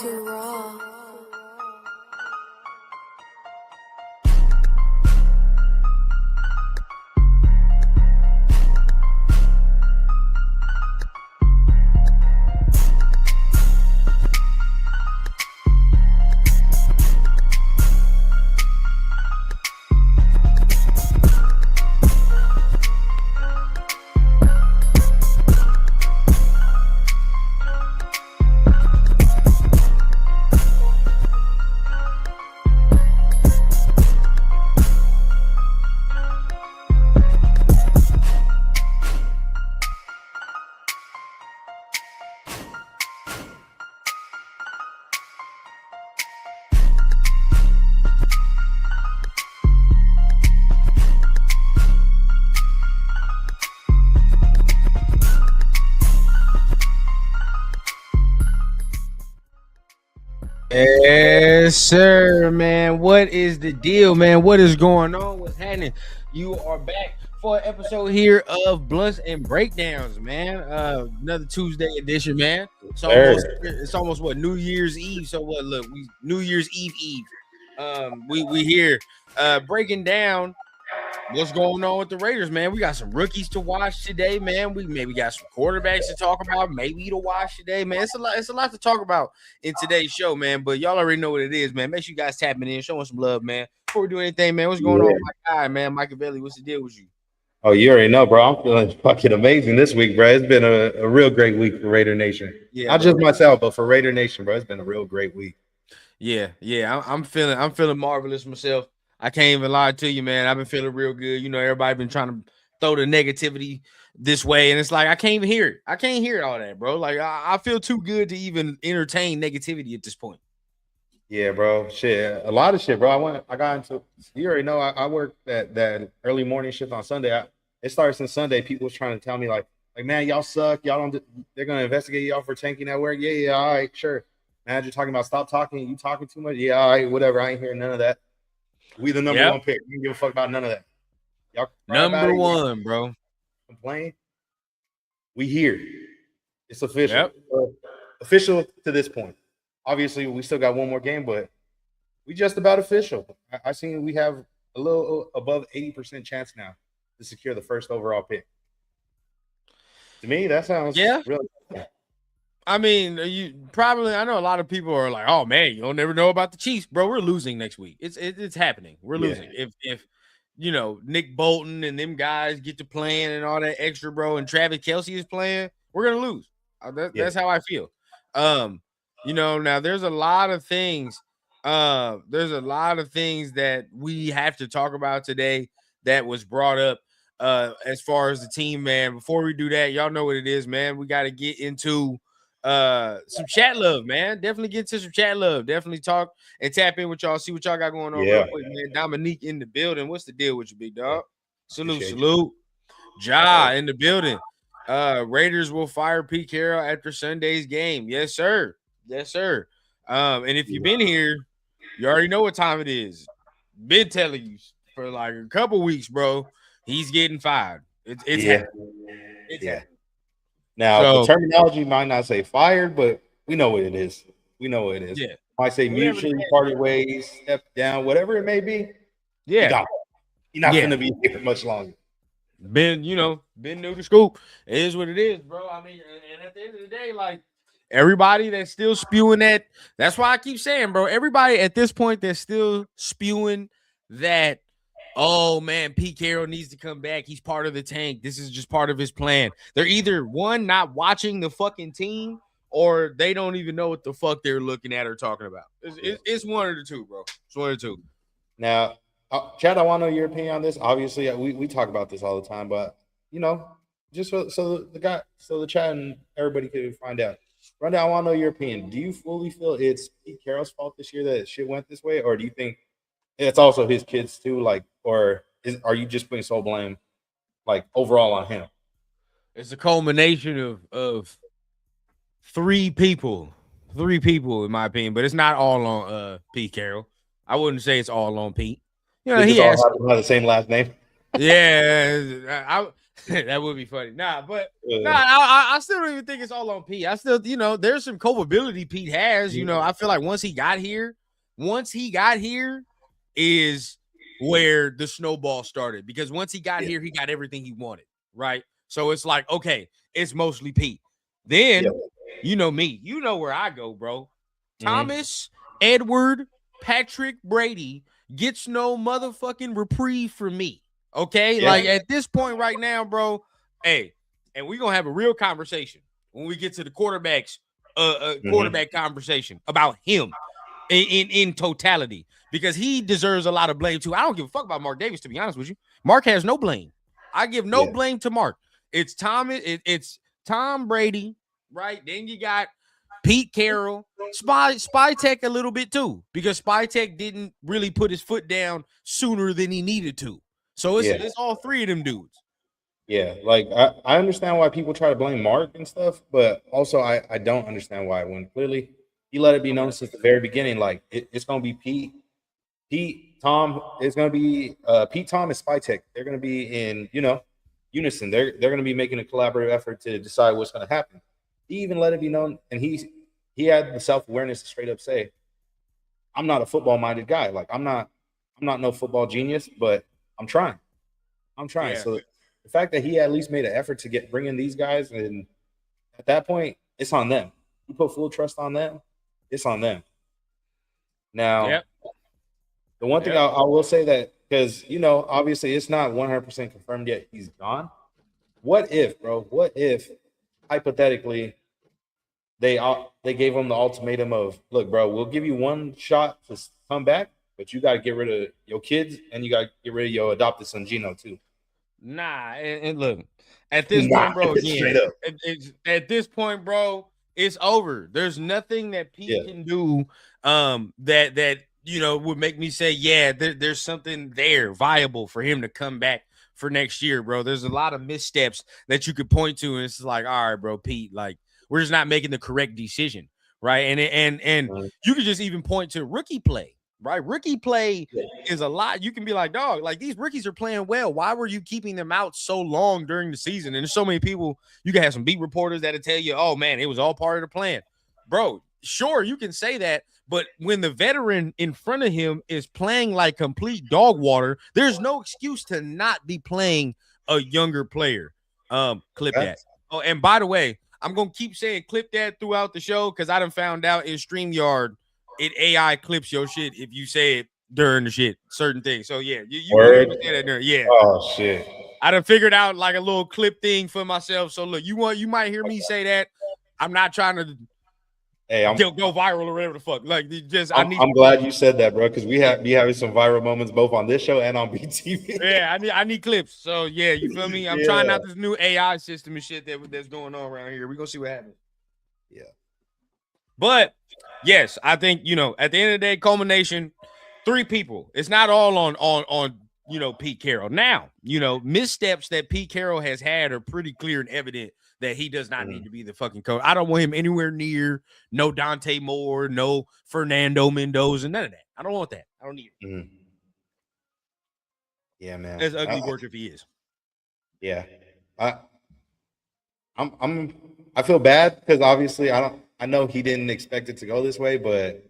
Too raw. Yes, sir, man. What is the deal, man? What is going on? What's happening? You are back for an episode here of Blunts and Breakdowns, man. Another Tuesday edition, man. It's almost what, New Year's Eve. So what? Look, we New Year's Eve. We here breaking down what's going on with the Raiders, man. We got some rookies to watch today, man. We maybe got some quarterbacks to talk about, maybe to watch today, man. It's a lot to talk about in today's show, man. But y'all already know what it is, man. Make sure you guys tapping in, showing some love, man. Before we do anything, man, what's going on with my guy, man? Machiavelli, what's the deal with you? Oh, you already know, bro. I'm feeling fucking amazing this week, bro. It's been a real great week for Raider Nation. Yeah, not just myself, but for Raider Nation, bro. It's been a real great week. Yeah. I'm feeling marvelous myself. I can't even lie to you, man. I've been feeling real good. You know, everybody been trying to throw the negativity this way, and it's like I can't even hear it. I can't hear all that, bro. Like I feel too good to even entertain negativity at this point. Yeah, bro. Shit, a lot of shit, bro. I got into. You already know I work that early morning shift on Sunday. It started since Sunday. People was trying to tell me like man, y'all suck. Y'all don't. They're gonna investigate y'all for tanking at work. Yeah, all right, sure. Manager talking about stop talking. You talking too much. Yeah, all right, whatever. I ain't hearing none of that. We the number one pick. We don't give a fuck about none of that. Y'all number one, bro. Complain. We here. It's official. Official to this point. Obviously, we still got one more game, but we just about official. I seen we have a little above 80% chance now to secure the first overall pick. To me, that sounds really. I mean, I know a lot of people are like, "Oh man, you'll never know about the Chiefs, bro. We're losing next week. It's happening. We're losing. If you know Nick Bolton and them guys get to playing and all that extra, bro, and Travis Kelce is playing, we're gonna lose. That's how I feel. You know, now there's a lot of things. There's a lot of things that we have to talk about today that was brought up. As far as the team, man. Before we do that, y'all know what it is, man. We got to get into some chat love, man. Definitely get to some chat love. Definitely talk and tap in with y'all, see what y'all got going on real quick, man. Dominique in the building. What's the deal with you, big dog? Salute. Ja in the building. Raiders will fire Pete Carroll after Sunday's game. Yes, sir. And if you've been here, you already know what time it is. Been telling you for like a couple weeks, bro. He's getting fired. It's happening. Happening. Now, the terminology might not say fired, but we know what it is. Yeah. Might say mutually parted ways, step down, whatever it may be. Yeah. You're not going to be here much longer. been new to school. It is what it is, bro. I mean, and at the end of the day, like everybody that's still spewing that. That's why I keep saying, bro. Everybody at this point that's still spewing that. Oh man, Pete Carroll needs to come back. He's part of the tank. This is just part of his plan. They're either one not watching the fucking team, or they don't even know what the fuck they're looking at or talking about. It's one of the two, bro. It's one of the two. Now, Chad, I want to know your opinion on this. Obviously, we talk about this all the time, but just so the chat and everybody could find out. Rhonda, I want to know your opinion. Do you fully feel it's Pete Carroll's fault this year that shit went this way, or do you think it's also his kids too? Like, or are you just putting sole blame, like overall, on him? It's a culmination of three people, in my opinion, but it's not all on Pete Carroll. I wouldn't say it's all on Pete. He has the same last name. Yeah, that would be funny. I still don't even think it's all on Pete. I still, there's some culpability Pete has. I feel like once he got here is where the snowball started, because once he got here, he got everything he wanted, right? So it's like, okay, it's mostly Pete. Then, me, where I go, bro. Thomas, Edward, Patrick Brady gets no motherfucking reprieve from me. Okay, like at this point right now, bro. Hey, and we're gonna have a real conversation when we get to the quarterback conversation about him in totality, because he deserves a lot of blame too. I don't give a fuck about Mark Davis, to be honest with you. Mark has no blame. I give no blame to Mark. It's it's Tom Brady, right? Then you got Pete Carroll, Spytek a little bit too, because Spytek didn't really put his foot down sooner than he needed to. So it's all three of them dudes. Yeah, like I understand why people try to blame Mark and stuff, but also I don't understand why, when clearly he let it be known since the very beginning, like it's going to be Pete, Tom. It's going to be Pete, Tom, and Spytek. They're going to be in unison. They're going to be making a collaborative effort to decide what's going to happen. He even let it be known, and he had the self-awareness to straight up say, "I'm not a football-minded guy. Like I'm not no football genius, but I'm trying. Yeah. So the fact that he at least made an effort to bring in these guys, and at that point, it's on them. He put full trust on them. It's on them. Now, the one thing I will say that, because obviously it's not 100% confirmed yet he's gone. What if, bro? What if hypothetically they gave him the ultimatum of, look, bro, we'll give you one shot to come back, but you got to get rid of your kids, and you got to get rid of your adopted son, Gino, too. Nah, and look, at this point, bro, again, at this point, bro, it's over. There's nothing that Pete can do that would make me say, yeah, there's something there viable for him to come back for next year, bro. There's a lot of missteps that you could point to, and it's like, all right, bro, Pete, like we're just not making the correct decision, right? And you could just even point to rookie play. Right, rookie play is a lot. You can be like, dog, like these rookies are playing well. Why were you keeping them out so long during the season? And there's so many people. You can have some beat reporters that'll tell you, oh man, it was all part of the plan, bro. Sure, you can say that, but when the veteran in front of him is playing like complete dog water, there's no excuse to not be playing a younger player. Clip that. Oh, and by the way, I'm gonna keep saying clip that throughout the show, because I done found out in StreamYard, it AI clips your shit if you say it during the shit, certain things. So yeah, you say that during, yeah. Oh shit. I done figured out like a little clip thing for myself. So look, you might hear me say that. I'm not trying to go viral or whatever the fuck. Like I'm glad you said that, bro, because we be having some viral moments both on this show and on BTV. Yeah, I need clips. So yeah, you feel me? I'm trying out this new AI system and shit that's going on around here. We're gonna see what happens. Yeah. But yes, I think, at the end of the day, culmination, three people. It's not all on Pete Carroll. Now, missteps that Pete Carroll has had are pretty clear and evident that he does not need to be the fucking coach. I don't want him anywhere near no Dante Moore, no Fernando Mendoza, none of that. I don't want that. I don't need it. Yeah, man. That's ugly work if he is. Yeah. I feel bad because obviously I know he didn't expect it to go this way, but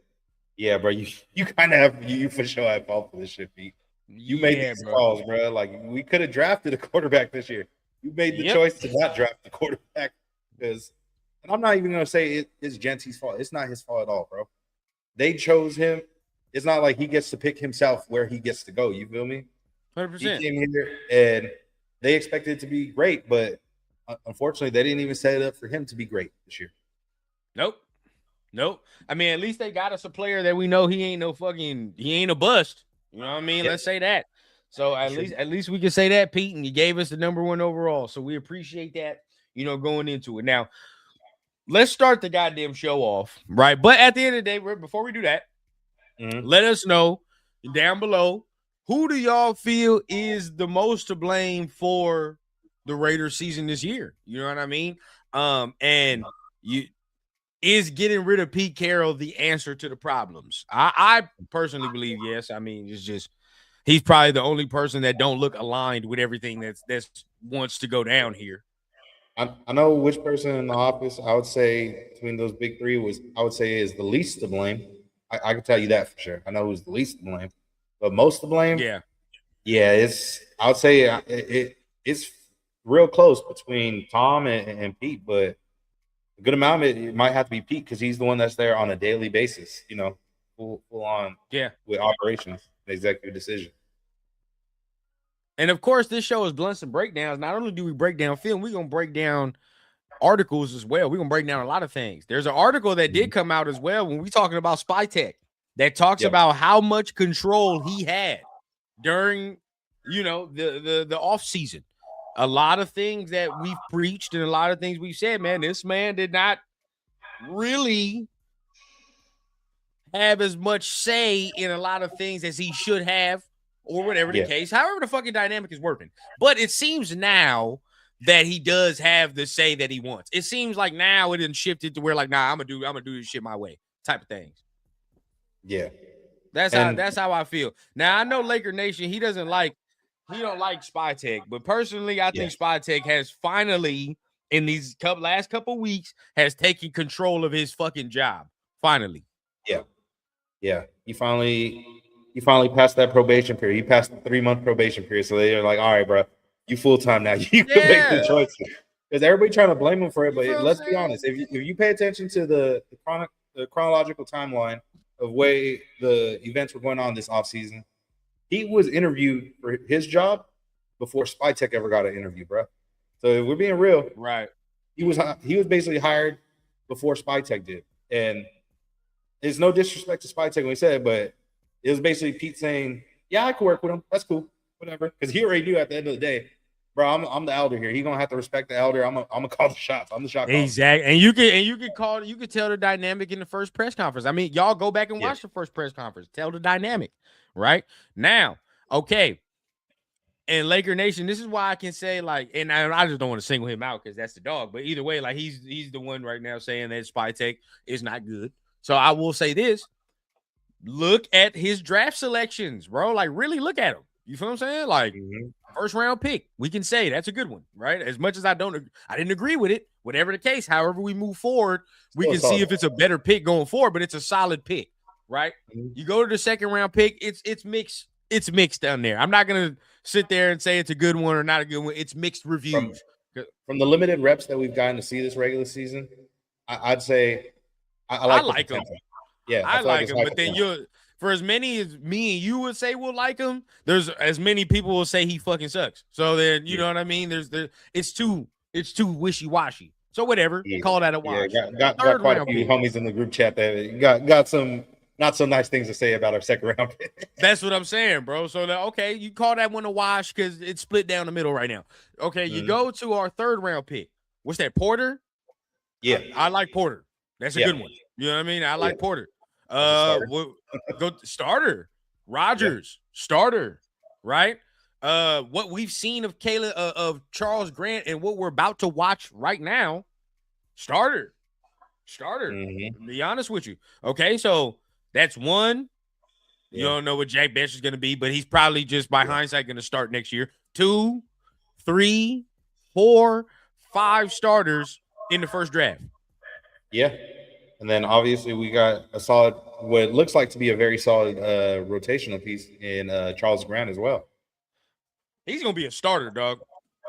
yeah, bro, you kind of have, you for sure have fault for this shit, Pete. You made these calls, bro. Like we could have drafted a quarterback this year. You made the choice to not draft the quarterback because, and I'm not even gonna say it's Genty's fault. It's not his fault at all, bro. They chose him. It's not like he gets to pick himself where he gets to go. You feel me? 100%. He came here and they expected it to be great, but unfortunately, they didn't even set it up for him to be great this year. Nope. I mean, at least they got us a player that we know he ain't a bust. You know what I mean? Yep. Let's say that. So at least we can say that, Pete, and you gave us the number 1 overall. So we appreciate that, going into it. Now, let's start the goddamn show off, right? But at the end of the day, before we do that, let us know down below, who do y'all feel is the most to blame for the Raiders season this year? You know what I mean? And is getting rid of Pete Carroll the answer to the problems? I personally believe yes. I mean, it's just he's probably the only person that don't look aligned with everything that's wants to go down here. I know which person in the office I would say between those big three is the least to blame. I can tell you that for sure. I know who's the least to blame, but most to blame. Yeah. I would say it's real close between Tom and Pete, but a good amount of it might have to be Pete because he's the one that's there on a daily basis, full on with operations, executive decision. And of course, this show is Blunts and Breakdowns. Not only do we break down film, we're gonna break down articles as well. We're gonna break down a lot of things. There's an article that did come out as well when we're talking about Spy Tech that talks about how much control he had during the off season. A lot of things that we've preached and a lot of things we've said, man, this man did not really have as much say in a lot of things as he should have, or whatever the case. However, the fucking dynamic is working. But it seems now that he does have the say that he wants. It seems like now it didn't shifted to where like, nah, I'm gonna do this shit my way type of things. Yeah. That's how I feel. Now I know Laker Nation, he don't like Spy Tech, but personally, I think Spy Tech has finally, in these last couple weeks, has taken control of his fucking job. Finally. Yeah. He finally passed that probation period. He passed the 3-month probation period. So they're like, all right, bro, you full time now. You can make the choice. Because everybody trying to blame him for it. But let's be honest. If you pay attention to the chronological timeline of way the events were going on this offseason, he was interviewed for his job before Spy Tech ever got an interview, bro. So if we're being real, right? He was basically hired before Spy Tech did, and there's no disrespect to Spy Tech when he said it, but it was basically Pete saying, "Yeah, I can work with him. That's cool, whatever." Because he already knew at the end of the day, bro, I'm the elder here. He's gonna have to respect the elder. I'm gonna call the shots. I'm the shot caller. Exactly. And you can tell the dynamic in the first press conference. I mean, y'all go back and watch the first press conference. Tell the dynamic. Right now, okay. And Laker Nation, this is why I can say, like, and I just don't want to single him out because that's the dog. But either way, like, he's the one right now saying that Spy Tech is not good. So I will say this: look at his draft selections, bro. Like, really look at them. You feel what I'm saying? Like, first round pick, we can say that's a good one, right? As much as I didn't agree with it. Whatever the case, however we move forward, we can see if it's a better pick going forward. But it's a solid pick. Right? You go to the second round pick, it's mixed. It's mixed down there. I'm not gonna sit there and say it's a good one or not a good one. It's mixed reviews. From the limited reps that we've gotten to see this regular season, I'd say I like him. Yeah, I like him. But then for as many as me and you would say will like him, there's as many people will say he fucking sucks. So then you know what I mean. It's too wishy-washy. So whatever, call that a wash. Yeah, got quite a few homies in the group chat that got some not so nice things to say about our second round pick. That's what I'm saying, bro. So okay, you call that one a wash because it's split down the middle right now. Okay, you go to our third round pick. What's that, Porter? Yeah, I like Porter. That's a good one. You know what I mean? I like Porter. Go starter. Rodgers, starter, right? What we've seen of of Charles Grant and what we're about to watch right now, starter. To be honest with you. Okay, so that's one. You don't know what Jack Bech is going to be, but he's probably just by hindsight going to start next year. 2, 3, 4, 5 starters in the first draft. Yeah. And then obviously we got a solid what looks like to be a very solid rotational piece in Charles Grant as well. He's gonna be a starter, dog.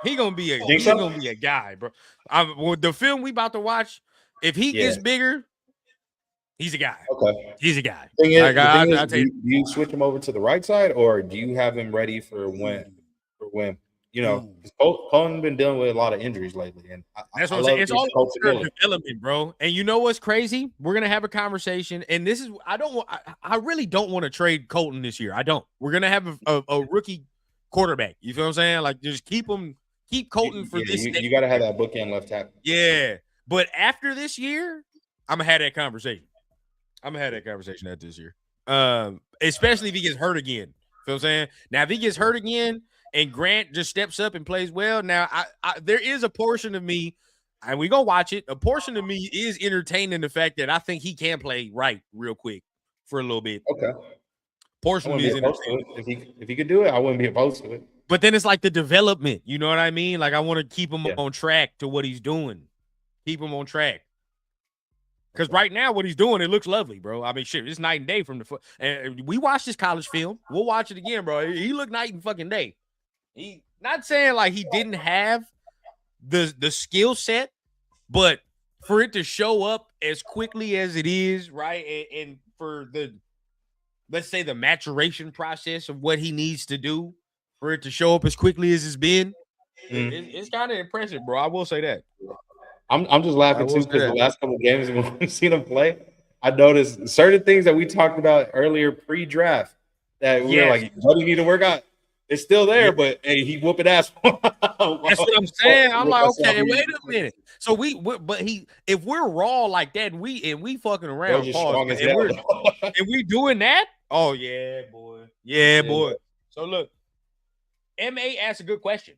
He's gonna be a guy, bro. With the film we about to watch, if he gets bigger, he's a guy. Okay, he's a guy. Thing is, do you switch him over to the right side, or do you have him ready for when? You know, Colton been dealing with a lot of injuries lately, and that's what I'm saying. It's all about development, bro. And you know what's crazy? We're gonna have a conversation, and this is I really don't want to trade Colton this year. I don't. We're gonna have a rookie quarterback. You feel what I'm saying? Like, just keep Colton for this. You got to have that bookend left tackle. Yeah, but after this year, I'm gonna have that conversation. I'm gonna have that conversation after this year. Especially if he gets hurt again. Feel what I'm saying? Now, if he gets hurt again and Grant just steps up and plays well, now there is a portion of me, and we gonna watch it. A portion of me is entertaining the fact that I think he can play right real quick for a little bit. Okay. Portion of me is entertaining. If he could do it, I wouldn't be opposed to it. But then it's like the development. You know what I mean? Like, I want to keep him on track to what he's doing. Keep him on track. Because right now, what he's doing, it looks lovely, bro. I mean, shit, it's night and day from the foot. And we watched this college film. We'll watch it again, bro. He looked night and fucking day. He not saying like he didn't have the skill set, but for it to show up as quickly as it is, right? And for the, let's say, the maturation process of what he needs to do for it to show up as quickly as it's been, it's kind of impressive, bro. I will say that. I'm just laughing too because the last couple of games when we've seen him play, I noticed certain things that we talked about earlier pre-draft that we were like, what do you need to work out? It's still there, but hey, he whooping ass. That's what I'm saying. I'm like, okay, wait a minute. So if we're raw like that, and we fucking around, and we doing that, oh yeah, boy. So look, MA asked a good question.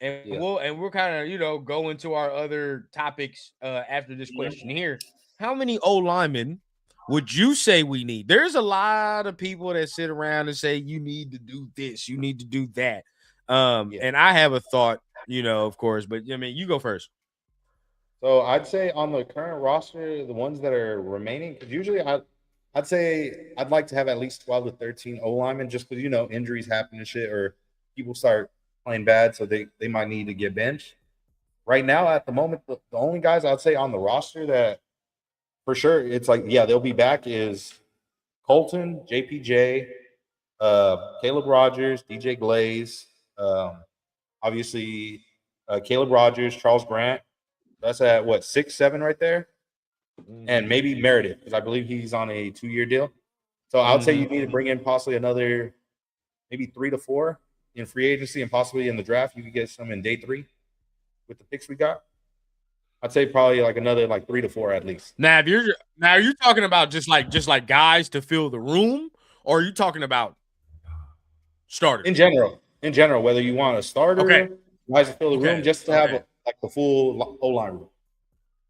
And we'll kind of, go into our other topics after this question here. How many O-linemen would you say we need? There's a lot of people that sit around and say you need to do this, you need to do that. And I have a thought, of course, but I mean, you go first. So I'd say on the current roster, the ones that are remaining, because usually I'd say I'd like to have at least 12 to 13 O-linemen just because, injuries happen and shit, or people start playing bad, so they might need to get benched. Right now, at the moment, the only guys I'd say on the roster that for sure it's like, they'll be back is Colton, JPJ, Caleb Rogers, DJ Glaze, obviously Caleb Rogers, Charles Grant. That's at what, 6-7 right there, and maybe Meredith because I believe he's on a 2-year deal. So I would say you need to bring in possibly another maybe 3 to 4. In free agency and possibly in the draft. You could get some in day 3 with the picks we got. I'd say probably like another 3 to 4 at least. Now, are you talking about just like guys to fill the room, or are you talking about starters? In general, whether you want a starter, guys to fill the room, just to have the full O-line room,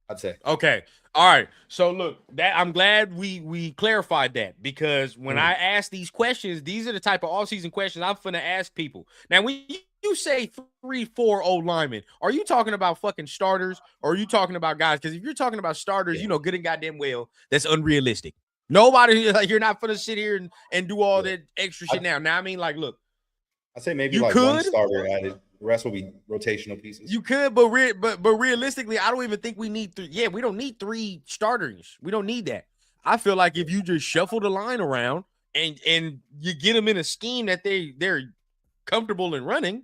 I'd say. Okay. All right. So look, I'm glad we clarified that, because when I ask these questions, these are the type of offseason questions I'm finna ask people. Now, when you say 3-4 O-linemen, are you talking about fucking starters, or are you talking about guys? Because if you're talking about starters, good and goddamn well, that's unrealistic. Nobody, you're not finna sit here and do all that extra shit now. Now, I mean, look. I'd say maybe one starter added. The rest will be rotational pieces. You could, but realistically, I don't even think we need 3. Yeah, we don't need 3 starters. We don't need that. I feel like if you just shuffle the line around and you get them in a scheme that they're comfortable in running,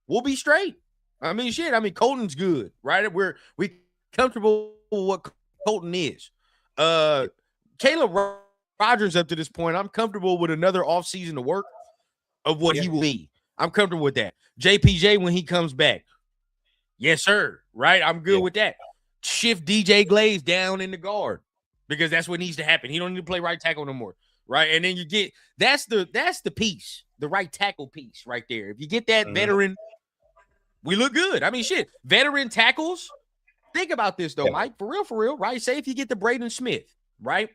we'll be straight. I mean, shit. I mean, Colton's good, right? We comfortable with what Colton is. Caleb Rogers, up to this point, I'm comfortable with another offseason to work of what he will be. I'm comfortable with that. JPJ when he comes back. Yes, sir. Right? I'm good with that. Shift DJ Glaze down in the guard because that's what needs to happen. He don't need to play right tackle no more. Right? And then you get that's the piece, the right tackle piece right there. If you get that veteran, we look good. I mean, shit. Veteran tackles. Think about this though, Mike. For real, right? Say if you get the Braden Smith, right?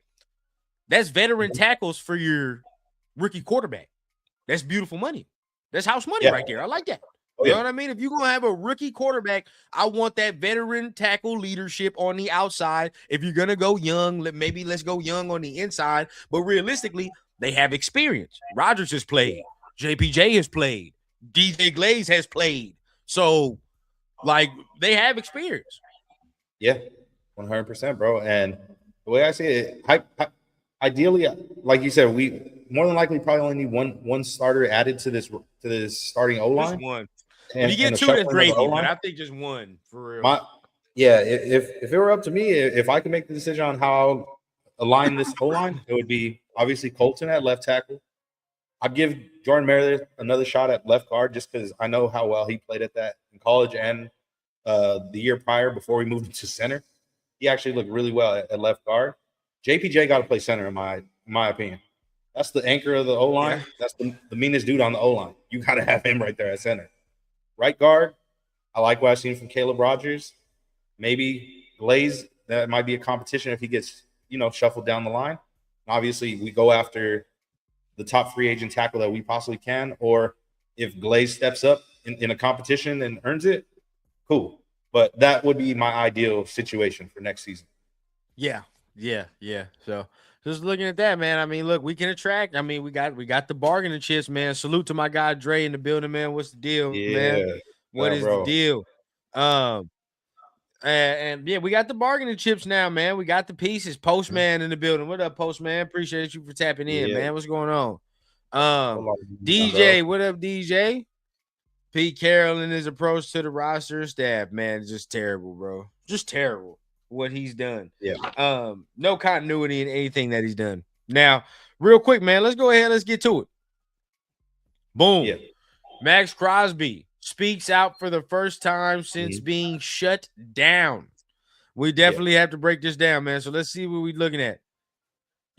That's veteran tackles for your rookie quarterback. That's beautiful money. That's house money right there. I like that. You know what I mean? If you're going to have a rookie quarterback, I want that veteran tackle leadership on the outside. If you're going to go young, maybe let's go young on the inside. But realistically, they have experience. Rodgers has played. JPJ has played. DJ Glaze has played. So, like, they have experience. Yeah, 100%, bro. And the way I see it, ideally, like you said, we more than likely probably only need one starter added to this starting O-line. Just one. If you get two, that's gravy, but I think just one for real. If it were up to me, if I could make the decision on how I'll align this O-line, it would be obviously Colton at left tackle. I'd give Jordan Meredith another shot at left guard just because I know how well he played at that in college and the year prior before we moved into center. He actually looked really well at left guard. JPJ got to play center in my opinion. That's the anchor of the O-line. Yeah. That's the meanest dude on the O-line. You got to have him right there at center. Right guard, I like what I've seen from Caleb Rogers. Maybe Glaze, that might be a competition if he gets, shuffled down the line. Obviously, we go after the top free agent tackle that we possibly can, or if Glaze steps up in a competition and earns it, cool. But that would be my ideal situation for next season. Yeah. So just looking at that, man. I mean, look, we can attract. I mean, we got the bargaining chips, man. Salute to my guy Dre in the building, man. What's the deal, man? What is the deal? And yeah, we got the bargaining chips now, man. We got the pieces. Postman in the building. What up, Postman? Appreciate you for tapping in, man. What's going on? DJ, what up, DJ? Pete Carroll and his approach to the roster staff, man, just terrible, bro. Just terrible what he's done. Yeah. No continuity in anything that he's done. Now, real quick, man, let's go ahead. Let's get to it. Boom. Yeah. Max Crosby speaks out for the first time since being shut down. We definitely have to break this down, man. So let's see what we're looking at.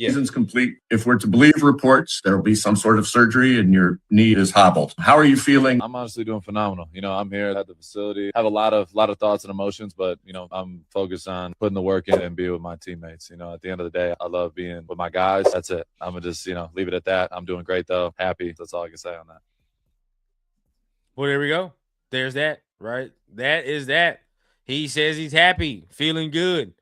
Season's complete. If we're to believe reports, there will be some sort of surgery and your knee is hobbled. How are you feeling? I'm honestly doing phenomenal. I'm here at the facility. I have a lot of thoughts and emotions, but I'm focused on putting the work in and being with my teammates. At the end of the day, I love being with my guys. That's it. I'm gonna just leave it at that. I'm doing great though. Happy. That's all I can say on that. Well, there we go. There's that, right? That is that. He says he's happy, feeling good.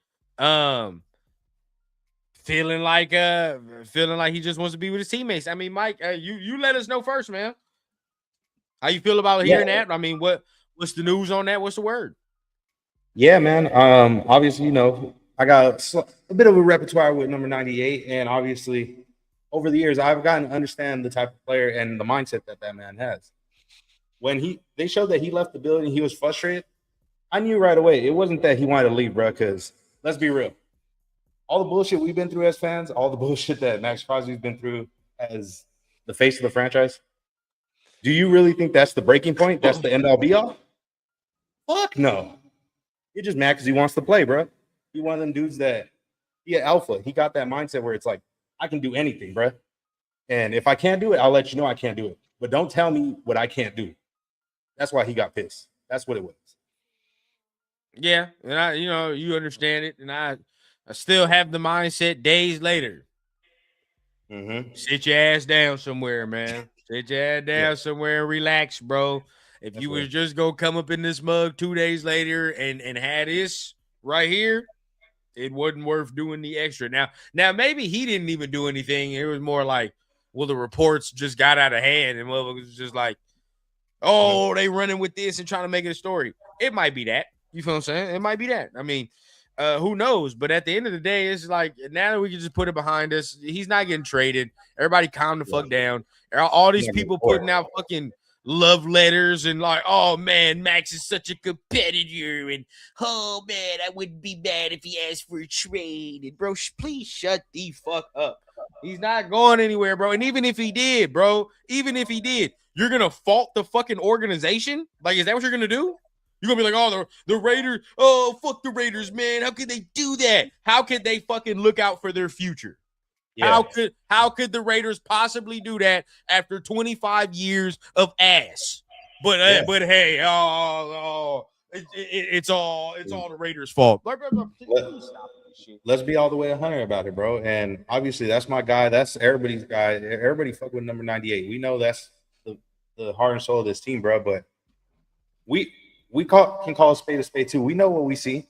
Feeling like he just wants to be with his teammates. I mean, Mike, you let us know first, man. How you feel about hearing that? I mean, what's the news on that? What's the word? Yeah, man. Obviously, I got a bit of a repertoire with number 98, and obviously, over the years, I've gotten to understand the type of player and the mindset that man has. When they showed that he left the building, he was frustrated. I knew right away it wasn't that he wanted to leave, bro. Because let's be real. All the bullshit we've been through as fans, all the bullshit that Max Crosby's been through as the face of the franchise, do you really think that's the breaking point? That's the end-all be-all? Fuck no. You're just mad because he wants to play, bro. He's one of them dudes that he alpha. He got that mindset where it's like, I can do anything, bro. And if I can't do it, I'll let you know I can't do it. But don't tell me what I can't do. That's why he got pissed. That's what it was. Yeah, and you understand it, and I still have the mindset days later. Sit your ass down somewhere, man. Sit your ass down somewhere and relax, bro. If you was just going to come up in this mug 2 days later and had this right here, it wasn't worth doing the extra. Now maybe he didn't even do anything. It was more like, well, the reports just got out of hand and motherfuckers was just like, oh, they running with this and trying to make it a story. It might be that. You feel what I'm saying? It might be that. I mean, who knows? But at the end of the day, it's like now that we can just put it behind us. He's not getting traded. Everybody calm the fuck down. All these people putting out fucking love letters and like, oh man, Max is such a competitor, and oh man, I wouldn't be mad if he asked for a trade. And bro, please shut the fuck up. He's not going anywhere, bro. And even if he did, you're gonna fault the fucking organization? Like, is that what you're gonna do? You're going to be like, oh, the Raiders, oh, fuck the Raiders, man. How could they do that? How could they fucking look out for their future? Yeah. How could the Raiders possibly do that after 25 years of ass? But hey, it's all the Raiders' fault. Let's be all the way 100 about it, bro. And obviously, that's my guy. That's everybody's guy. Everybody fuck with number 98. We know that's the heart and soul of this team, bro. But we can call a spade too. We know what we see.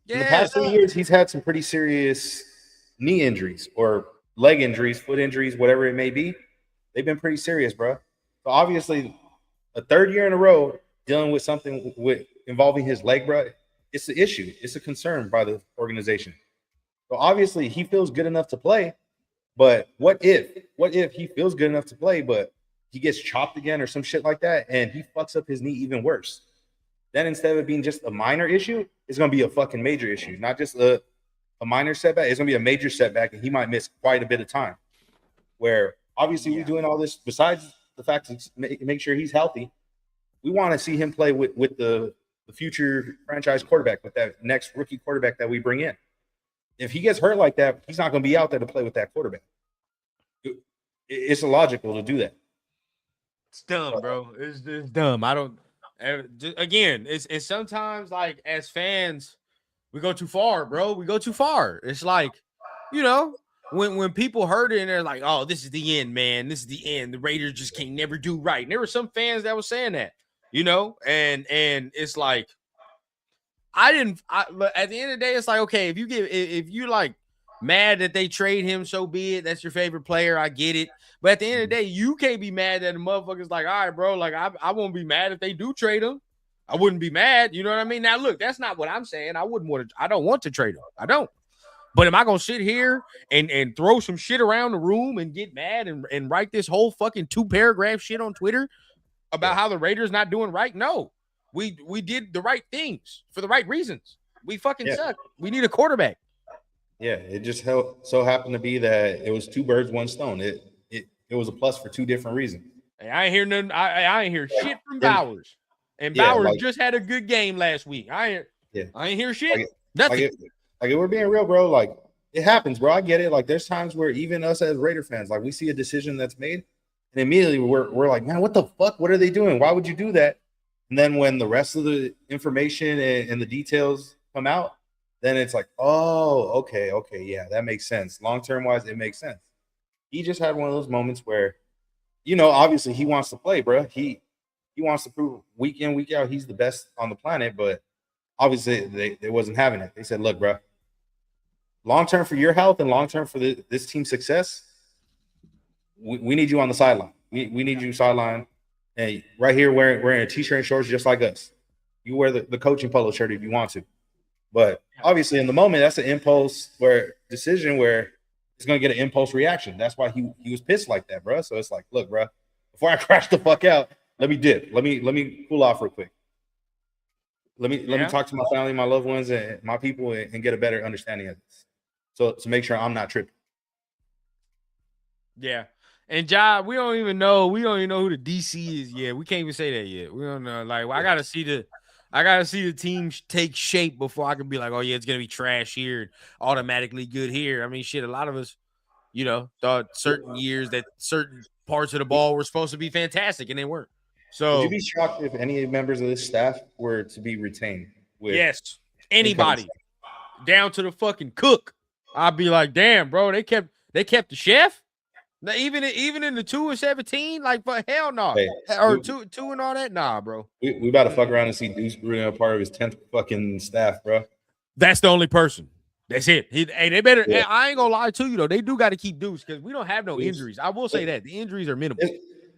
In the Yeah, past 2 years, he's had some pretty serious knee injuries or leg injuries, foot injuries, whatever it may be. They've been pretty serious, bro. So obviously, a third year in a row dealing with something with involving his leg, bro, it's an issue. It's a concern by the organization. So obviously, he feels good enough to play. But what if he feels good enough to play, but he gets chopped again or some shit like that, and he fucks up his knee even worse? Then instead of it being just a minor issue, it's going to be a fucking major issue, not just a minor setback. It's going to be a major setback, and he might miss quite a bit of time. Where obviously we're doing all this besides the fact to make sure he's healthy. We want to see him play with the future franchise quarterback, with that next rookie quarterback that we bring in. If he gets hurt like that, he's not going to be out there to play with that quarterback. It's illogical to do that. it's dumb, bro. It's dumb. I don't. Again, it's sometimes like as fans, we go too far, bro. We go too far. It's like, when people heard it and they're like, "Oh, this is the end, man. This is the end. The Raiders just can't never do right." And there were some fans that were saying that, and it's like, at the end of the day, it's like, okay, if you like mad that they trade him, so be it. That's your favorite player. I get it. But at the end of the day, you can't be mad that the motherfucker's like, all right, bro, like I won't be mad if they do trade him. I wouldn't be mad. You know what I mean? Now, look, that's not what I'm saying. I don't want to trade him. I don't. But am I going to sit here and throw some shit around the room and get mad and write this whole fucking 2-paragraph shit on Twitter about how the Raiders not doing right? No. We did the right things for the right reasons. We fucking suck. We need a quarterback. Yeah, it just so happened to be that it was 2 birds, 1 stone. It was a plus for 2 different reasons. Hey, I ain't hear nothing. I ain't hear shit from Bowers. And Bowers just had a good game last week. I ain't hear shit. Nothing. Like we're being real, bro. Like, it happens, bro. I get it. Like, there's times where even us as Raider fans, like, we see a decision that's made, and immediately we're like, man, what the fuck? What are they doing? Why would you do that? And then when the rest of the information and the details come out, then it's like, oh, okay, yeah, that makes sense. Long-term wise, it makes sense. He just had one of those moments where, obviously he wants to play, bro. He wants to prove week in, week out he's the best on the planet, but obviously they wasn't having it. They said, look, bro, long-term for your health and long-term for this team's success, we need you on the sideline. We need you sideline. And right here wearing a t-shirt and shorts just like us. You wear the coaching polo shirt if you want to. But obviously in the moment, that's an impulse decision where it's going to get an impulse reaction. That's why he was pissed like that, bro. So it's like, look, bro, before I crash the fuck out, let me dip. Let me cool off real quick. Let me talk to my family, my loved ones, and my people and get a better understanding of this. So to make sure I'm not tripping. Yeah. And Job, we don't even know who the DC is yet. We can't even say that yet. We don't know. Like, I gotta see the team take shape before I can be like, oh yeah, it's gonna be trash here and automatically good here. I mean, shit, a lot of us, thought certain years that certain parts of the ball were supposed to be fantastic and they weren't. So would you be shocked if any members of this staff were to be retained? Yes, anybody, down to the fucking cook. I'd be like, damn, bro, they kept the chef. Now, even in the 2 and 17, like, but hell no, hey, or two and all that, nah, bro. We about to fuck around and see Deuce Gruden a part of his 10th fucking staff, bro. That's the only person. That's it. They better. Yeah. I ain't gonna lie to you though. They do got to keep Deuce because we don't have no injuries. I will say that the injuries are minimal.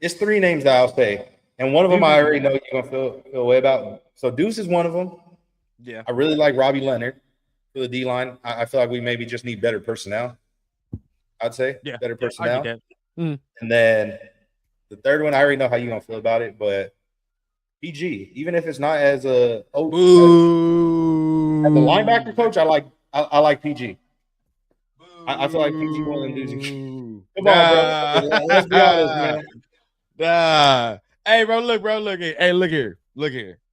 It's 3 names that I'll say, and one of them I already know you're gonna feel way about. So Deuce is one of them. Yeah, I really like Robbie Leonard for the D line. I feel like we maybe just need better personnel. I'd say better personnel. And then the third one, I already know how you're gonna feel about it, but PG, even if it's not as a linebacker coach, I like PG. I feel like PG more than Deuce. Come on, bro. Let's be honest, man. Hey, bro, look here. Hey, look here.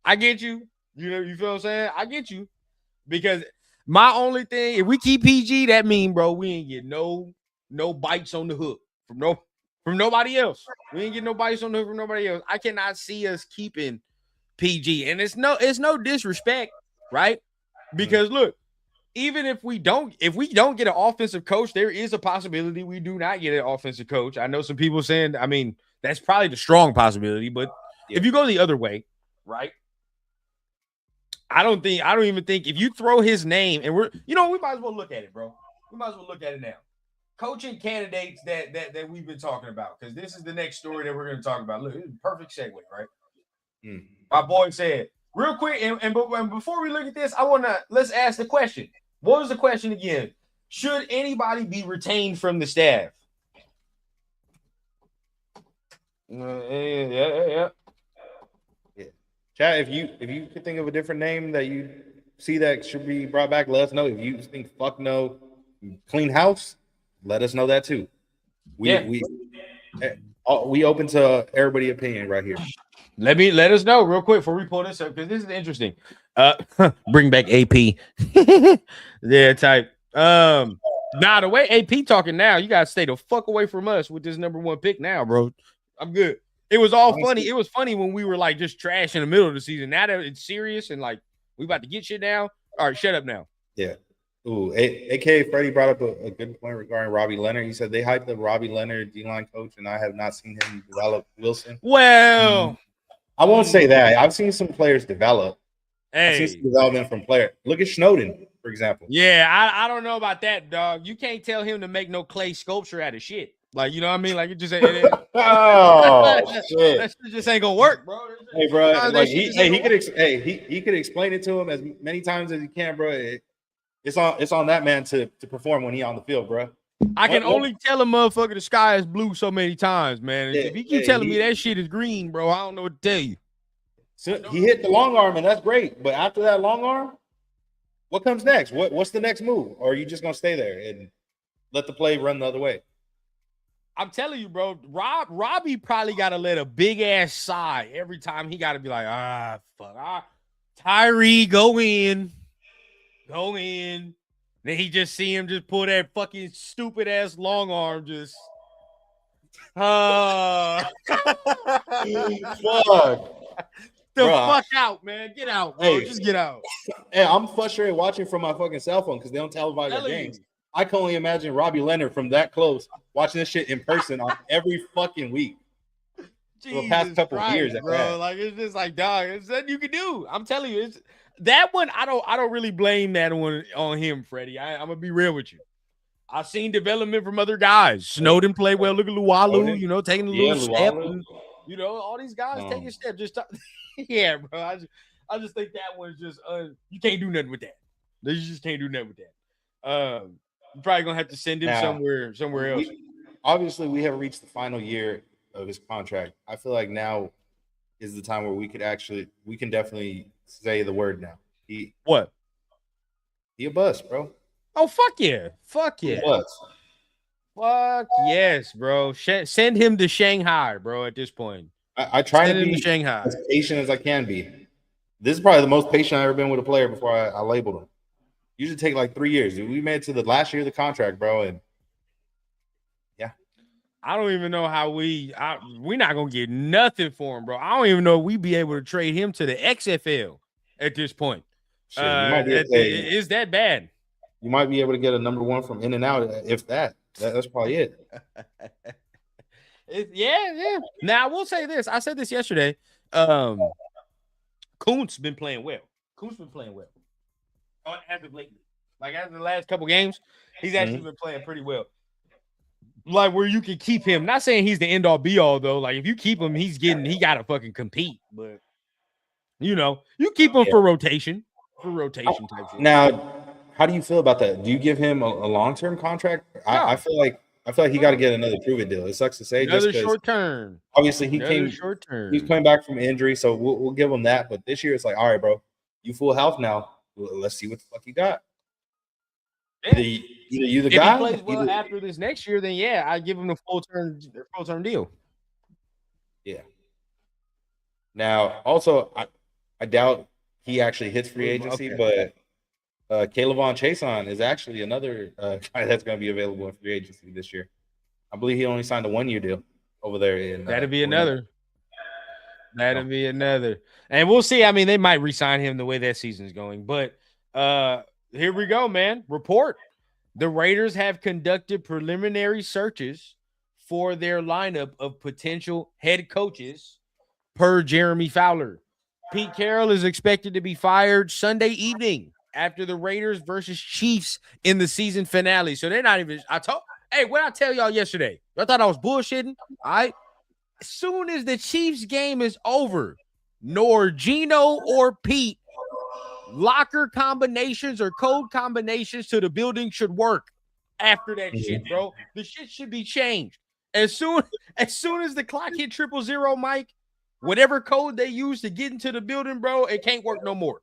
I get you. You feel what I'm saying? I get you. Because my only thing, if we keep PG, that mean, bro, we ain't get no bites on the hook from nobody else. We ain't get no bites on the hook from nobody else. I cannot see us keeping PG. And it's no disrespect, right? Because look, even if we don't get an offensive coach, there is a possibility we do not get an offensive coach. I know some people saying, I mean, that's probably the strong possibility, but if you go the other way, right? I don't even think if you throw his name and we might as well look at it, bro. We might as well look at it now. Coaching candidates that we've been talking about, because this is the next story that we're going to talk about. Look, it's a perfect segue, right? My boy said, real quick, and before we look at this, let's ask the question. What was the question again? Should anybody be retained from the staff? Yeah. Chat, if you could think of a different name that you see that should be brought back, let us know. If you think fuck no, clean house, let us know that too. We open to everybody's opinion right here. Let us know real quick before we pull this up, because this is interesting. Bring back AP. Yeah, type. Nah, the way AP talking now, you gotta stay the fuck away from us with this number 1 pick now, bro. I'm good. It was all funny. It was funny when we were like just trash in the middle of the season. Now that it's serious and like we about to get shit down. All right, shut up now. Yeah. Ooh, AKA Freddie brought up a good point regarding Robbie Leonard. He said they hyped up Robbie Leonard, D-line coach, and I have not seen him develop Wilson. Well, I won't say that. I've seen some players develop. Hey. I've seen some development from players. Look at Snowden, for example. Yeah, I don't know about that, dog. You can't tell him to make no clay sculpture out of shit. Like, you know what I mean? Like, it just shit. That shit just ain't gonna work, bro. Hey, bro. Like he could explain it to him as many times as he can, bro. It's on that man to perform when he on the field, bro. I can only tell a motherfucker the sky is blue so many times, man. If he keep telling me that shit is green, bro, I don't know what to tell you. So he hit the long arm, and that's great. But after that long arm, what comes next? What's the next move? Or are you just gonna stay there and let the play run the other way? I'm telling you, bro, Robbie probably got to let a big ass sigh every time he got to be like, fuck. Tyree, go in. Then he just see him just pull that fucking stupid ass long arm just. Fuck. Fuck out, man. Get out, bro. Hey. Just get out. Hey, I'm frustrated watching from my fucking cell phone because they don't televise our games. I can only imagine Robbie Leonard from that close watching this shit in person on every fucking week for the past couple of years, bro. Like, it's just like, dog, it's nothing you can do. I'm telling you, it's that one. I don't really blame that one on him, Freddie. I'm gonna be real with you. I've seen development from other guys. Snowden played well. Look at Luwalu, taking a little step. And, all these guys taking steps. Yeah, bro. I just think that one's just you can't do nothing with that. You just can't do nothing with that. You're probably gonna have to send him somewhere else. Obviously, we have reached the final year of his contract. I feel like now is the time where we can definitely say the word now. He a bust, bro. Oh, fuck yeah. Fuck yes, bro. Send him to Shanghai, bro, at this point. I try to be Shanghai. as patient as I can be. This is probably the most patient I've ever been with a player before I labeled him. Usually take like 3 years. We made it to the last year of the contract, bro, and yeah. I don't even know how we're not gonna get nothing for him, bro. I don't even know if we'd be able to trade him to the XFL at this point. Shit, is that bad? You might be able to get a number 1 from In and Out, if that. That's probably it. Yeah. Now I will say this. I said this yesterday. Kuntz been playing well. As of lately, like as of the last couple games, he's actually been playing pretty well. Like where you can keep him. Not saying he's the end all be all though. Like if you keep him, he gotta fucking compete. But you keep him for rotation type shit. Now, how do you feel about that? Do you give him a long-term contract? No. I feel like he got to get another prove-it deal. It sucks to say, another just short term. Obviously, he's coming back from injury, so we'll give him that. But this year, it's like, all right, bro, you full health now. Let's see what the fuck you got. Yeah. Either you the guy. If he plays well after this next year, then yeah, I give him the full term deal. Yeah. Now, also, I doubt he actually hits free agency, but Kayvon Chason is actually another guy that's going to be available in free agency this year. I believe he only signed a 1-year deal over there. That'd be another. And we'll see. I mean, they might re-sign him the way that season's going. But here we go, man. Report. The Raiders have conducted preliminary searches for their lineup of potential head coaches per Jeremy Fowler. Pete Carroll is expected to be fired Sunday evening after the Raiders versus Chiefs in the season finale. So they're not even. Hey, what I tell y'all yesterday? I thought I was bullshitting. All right. As soon as the Chiefs game is over, nor Gino or Pete locker combinations or code combinations to the building should work after that shit, bro. The shit should be changed. As soon as the clock hit 000, Mike, whatever code they use to get into the building, bro, it can't work no more.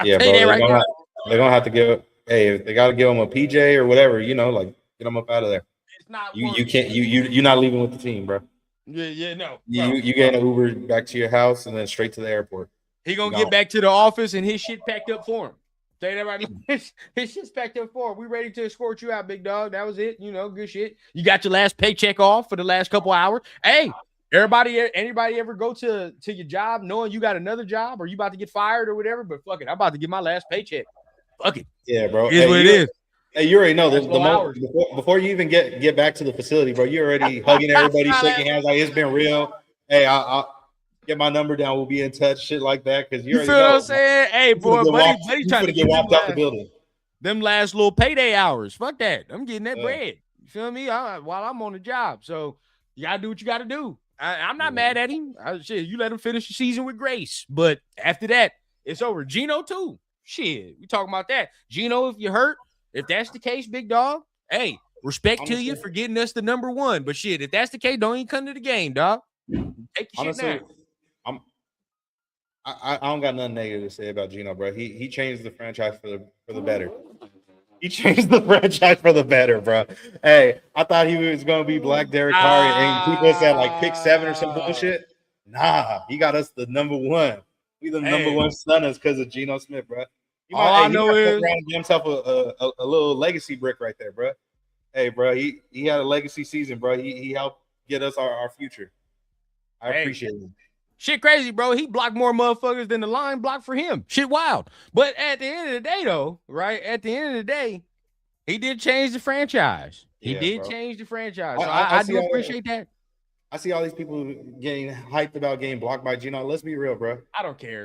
Yeah, bro. They're gonna have to give. Hey, they gotta give them a PJ or whatever. Like get them up out of there. It's not. You can't. You're not leaving with the team, bro. Yeah, no. You get an Uber back to your house and then straight to the airport. He gonna get back to the office and his shit packed up for him. Say that right. His shit's packed up for him. We ready to escort you out, big dog. That was it. Good shit. You got your last paycheck off for the last couple hours. Hey, anybody ever go to your job knowing you got another job or you about to get fired or whatever? But fuck it, I'm about to get my last paycheck. Fuck it. Yeah, bro. It is what it is. Hey, you already know before you even get back to the facility, bro. You're already hugging everybody, shaking hands like it's been real. Hey, I'll get my number down. We'll be in touch, shit like that. Because you feel what I'm saying? Hey, boy, buddy trying to get walked out the building. Them last little payday hours. Fuck that. I'm getting that bread. You feel me? While I'm on the job. So you gotta do what you gotta do. I'm not mad at him. Shit, you let him finish the season with grace. But after that, it's over. Gino too. Shit, we talking about that. Gino, if you hurt, if that's the case, big dog. Hey, respect to you for getting us the number one. But shit, if that's the case, don't even come to the game, dog. Take your shit now. I don't got nothing negative to say about Gino, bro. He changed the franchise for the better. He changed the franchise for the better, bro. Hey, I thought he was gonna be Black Derek Carr and people said like pick 7 or some bullshit. Nah, he got us the number one. We the number one stunners because of Geno Smith, bro. All I know is give himself a little legacy brick right there, bro. Hey, bro, he had a legacy season, bro. He helped get us our future. I appreciate it. Shit crazy, bro. He blocked more motherfuckers than the line blocked for him. Shit wild. But at the end of the day, though, right? At the end of the day, he did change the franchise. He did change the franchise. So I do appreciate that. I see all these people getting hyped about getting blocked by Geno. Let's be real, bro. I don't care.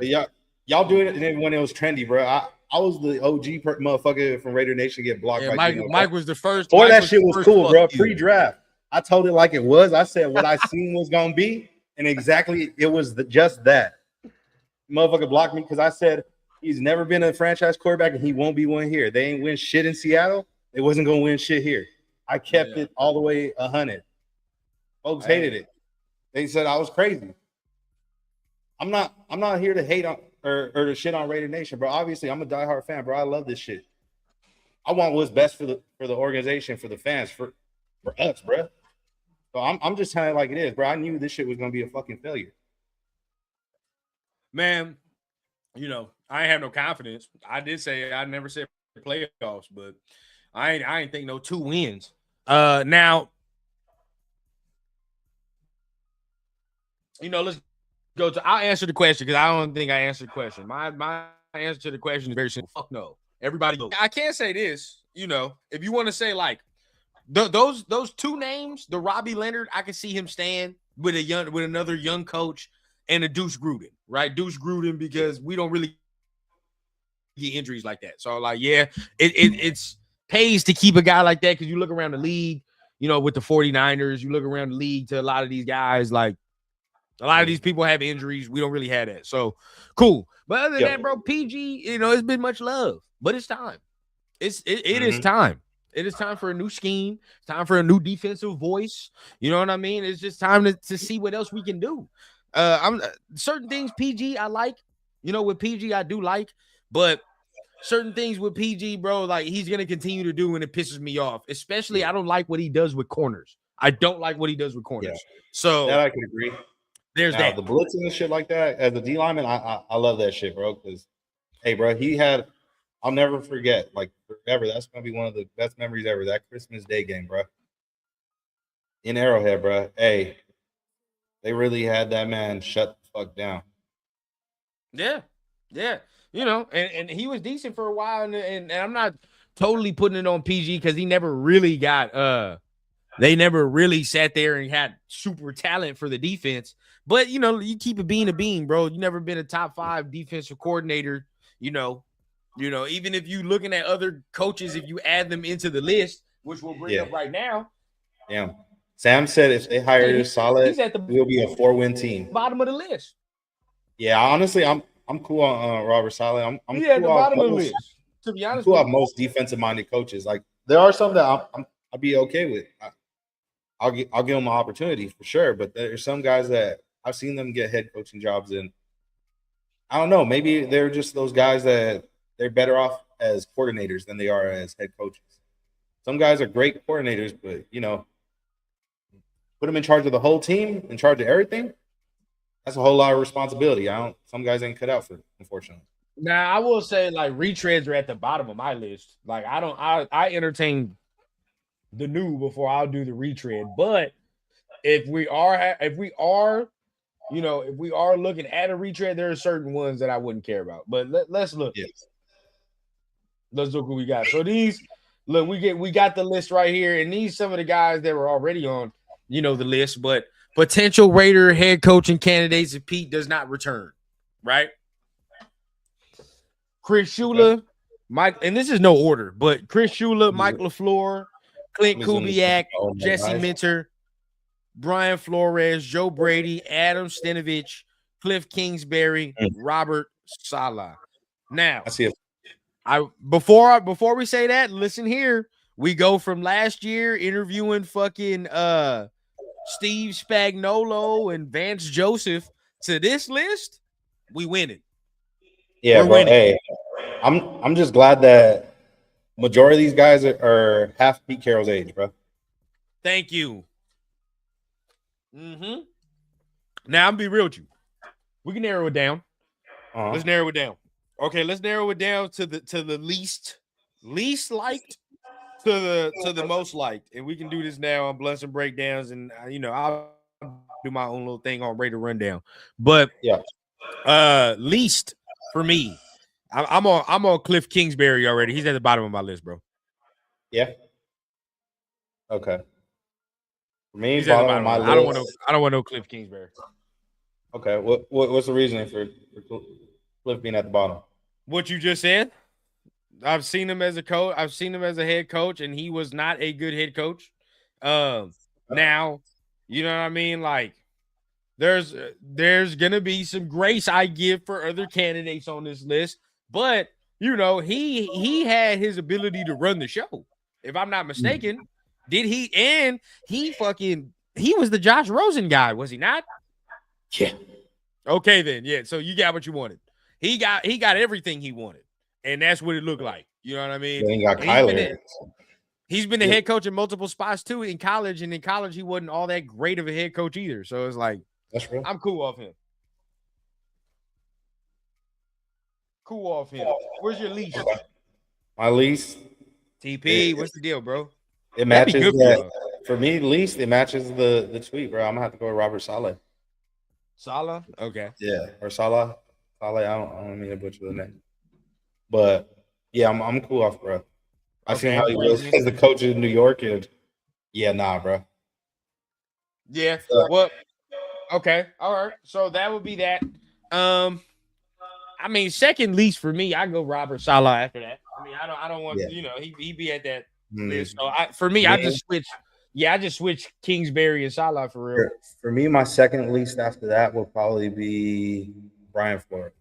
Y'all doing it when it was trendy, bro. I was the OG motherfucker from Raider Nation get blocked by Geno. Mike was the first. Boy, that shit was cool, bro. Pre-draft. I told it like it was. I said what I seen was going to be. And exactly, it was just that. Motherfucker blocked me because I said he's never been a franchise quarterback and he won't be one here. They ain't win shit in Seattle. They wasn't going to win shit here. I kept it all the way 100. Folks hated it. They said I was crazy. I'm not here to hate on or to shit on Raider Nation, bro. Obviously, I'm a diehard fan, bro. I love this shit. I want what's best for the organization, for the fans, for us, bro. So I'm just telling it like it is, bro. I knew this shit was gonna be a fucking failure. Man, I ain't have no confidence. I did say I never said playoffs, but I ain't think no 2 wins. Now, let's go to. I'll answer the question because I don't think I answered the question. My answer to the question is very simple. Fuck no. Everybody goes. I can't say this. If you want to say like. Those 2 names, the Robbie Leonard, I can see him stand with another young coach and a Deuce Gruden, right? Deuce Gruden, because we don't really get injuries like that. So like, it's pays to keep a guy like that because you look around the league, with the 49ers, you look around the league to a lot of these guys, like a lot of these people have injuries. We don't really have that. So cool. But other than that, bro, PG, it's been much love, but it's time. It is time. It is time for a new scheme. It's time for a new defensive voice. You know what I mean? It's just time to see what else we can do. I'm certain things PG I like. With PG I do like, but certain things with PG, bro, like he's gonna continue to do and it pisses me off. Especially I don't like what he does with corners. I don't like what he does with corners. Yeah. So that I can agree. There's that. The blitzing and shit like that. As a D lineman, I love that shit, bro. Because hey, bro, I'll never forget, like forever. That's gonna be one of the best memories ever. That Christmas Day game, bro, in Arrowhead, bro. Hey, they really had that man shut the fuck down. Yeah. And he was decent for a while, and I'm not totally putting it on PG because he never really got they never really sat there and had super talent for the defense. But you know, you keep it being a bean, bro. You never been a top 5 defensive coordinator. You know, even if you looking at other coaches, if you add them into the list, which we'll bring up right now. Yeah. Sam said if they hire Saleh, he's at the we'll be a 4-win team. bottom of the list. Yeah, honestly, I'm cool on Robert Saleh. I'm He's cool at the bottom of the most, list. To be honest, cool off most defensive minded coaches. Like there are some that I'll be okay with. I'll give them an opportunity for sure. But there's some guys that I've seen them get head coaching jobs, and I don't know. Maybe they're just those guys that they're better off as coordinators than they are as head coaches. Some guys are great coordinators, but you know, put them in charge of the whole team, in charge of everything. That's a whole lot of responsibility. Some guys ain't cut out for it, unfortunately. Now I will say like retreads are at the bottom of my list. Like I entertain the new before I'll do the retread. But if we are looking at a retread, there are certain ones that I wouldn't care about. But let's look. Yes. Let's look what we got. So these look, we got the list right here, and these some of the guys that were already on, the list, but potential Raider head coaching candidates if Pete does not return, right? Chris Shula, Mike, and this is no order, but Chris Shula, Mike LaFleur, Clint Kubiak, Jesse Minter, Brian Flores, Joe Brady, Adam Stenovich, Cliff Kingsbury, Robert Saleh. Now, I see it. Before we say that, listen here. We go from last year interviewing fucking Steve Spagnuolo and Vance Joseph to this list. We win it. Yeah, bro. Hey, I'm just glad that majority of these guys are half Pete Carroll's age, bro. Thank you. Now I'm be real with you. We can narrow it down. Let's narrow it down. Okay, let's narrow it down to the least liked to the most liked, and we can do this now on Blunts and Breakdowns, and I'll do my own little thing on Raider Rundown. But least for me, I'm on Cliff Kingsbury already. He's at the bottom of my list, bro. Yeah. Okay. For me, he's at the bottom of my list. I don't want no Cliff Kingsbury. Okay. What's the reasoning for Cliff being at the bottom? What you just said. I've seen him as a coach. I've seen him as a head coach, and he was not a good head coach. Now, you know what I mean? Like, there's gonna be some grace I give for other candidates on this list, but he had his ability to run the show. If I'm not mistaken, did he? And he was the Josh Rosen guy, was he not? Yeah. Okay, then. Yeah. So you got what you wanted. He got everything he wanted, and that's what it looked like. You know what I mean? Then he got Kyler. He's been the head coach in multiple spots too in college, and in college he wasn't all that great of a head coach either. So it's like, that's real. I'm cool off him. Where's your least? My least. TP, what's the deal, bro? It matches that. For me, least it matches the tweet, bro. I'm gonna have to go with Robert Saleh. Saleh? Okay. Yeah, or Saleh. I don't mean to butcher the name, but yeah, I'm cool off, bro. I seen how he was as the coach in New York, and bro. Yeah. Well, okay, all right. So that would be that. I mean, second least for me, I go Robert Saleh after that. I mean, I don't want he be at that list. So I just switch. Yeah, I just switched Kingsbury and Saleh for real. For me, my second least after that will probably be Brian Flores.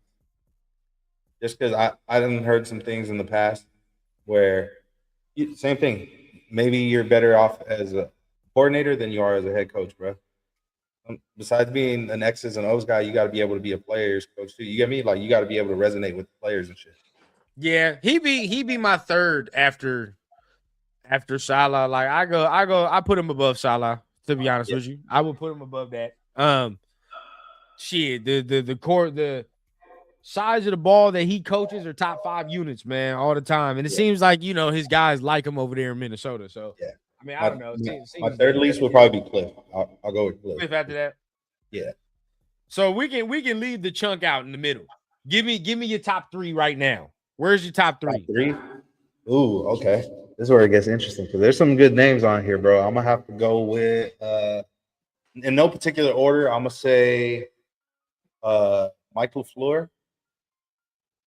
Just because I done heard some things in the past where same thing. Maybe you're better off as a coordinator than you are as a head coach, bro. Besides being an X's and O's guy, you got to be able to be a player's coach too. You get me? Like you got to be able to resonate with the players and shit. Yeah, he be my third after Saleh. Like I put him above Saleh. To be honest with you, I would put him above that. The size of the ball that he coaches are top 5 units, man, all the time. And it seems like, his guys like him over there in Minnesota. So, I mean, I don't know. My third least would probably be Cliff. I'll go with Cliff. Cliff after that? Yeah. So we can leave the chunk out in the middle. Give me your top 3 right now. Where's your top 3? Top 3? Ooh, okay. This is where it gets interesting because there's some good names on here, bro. I'm gonna have to go with in no particular order. I'm gonna say Michael Floor,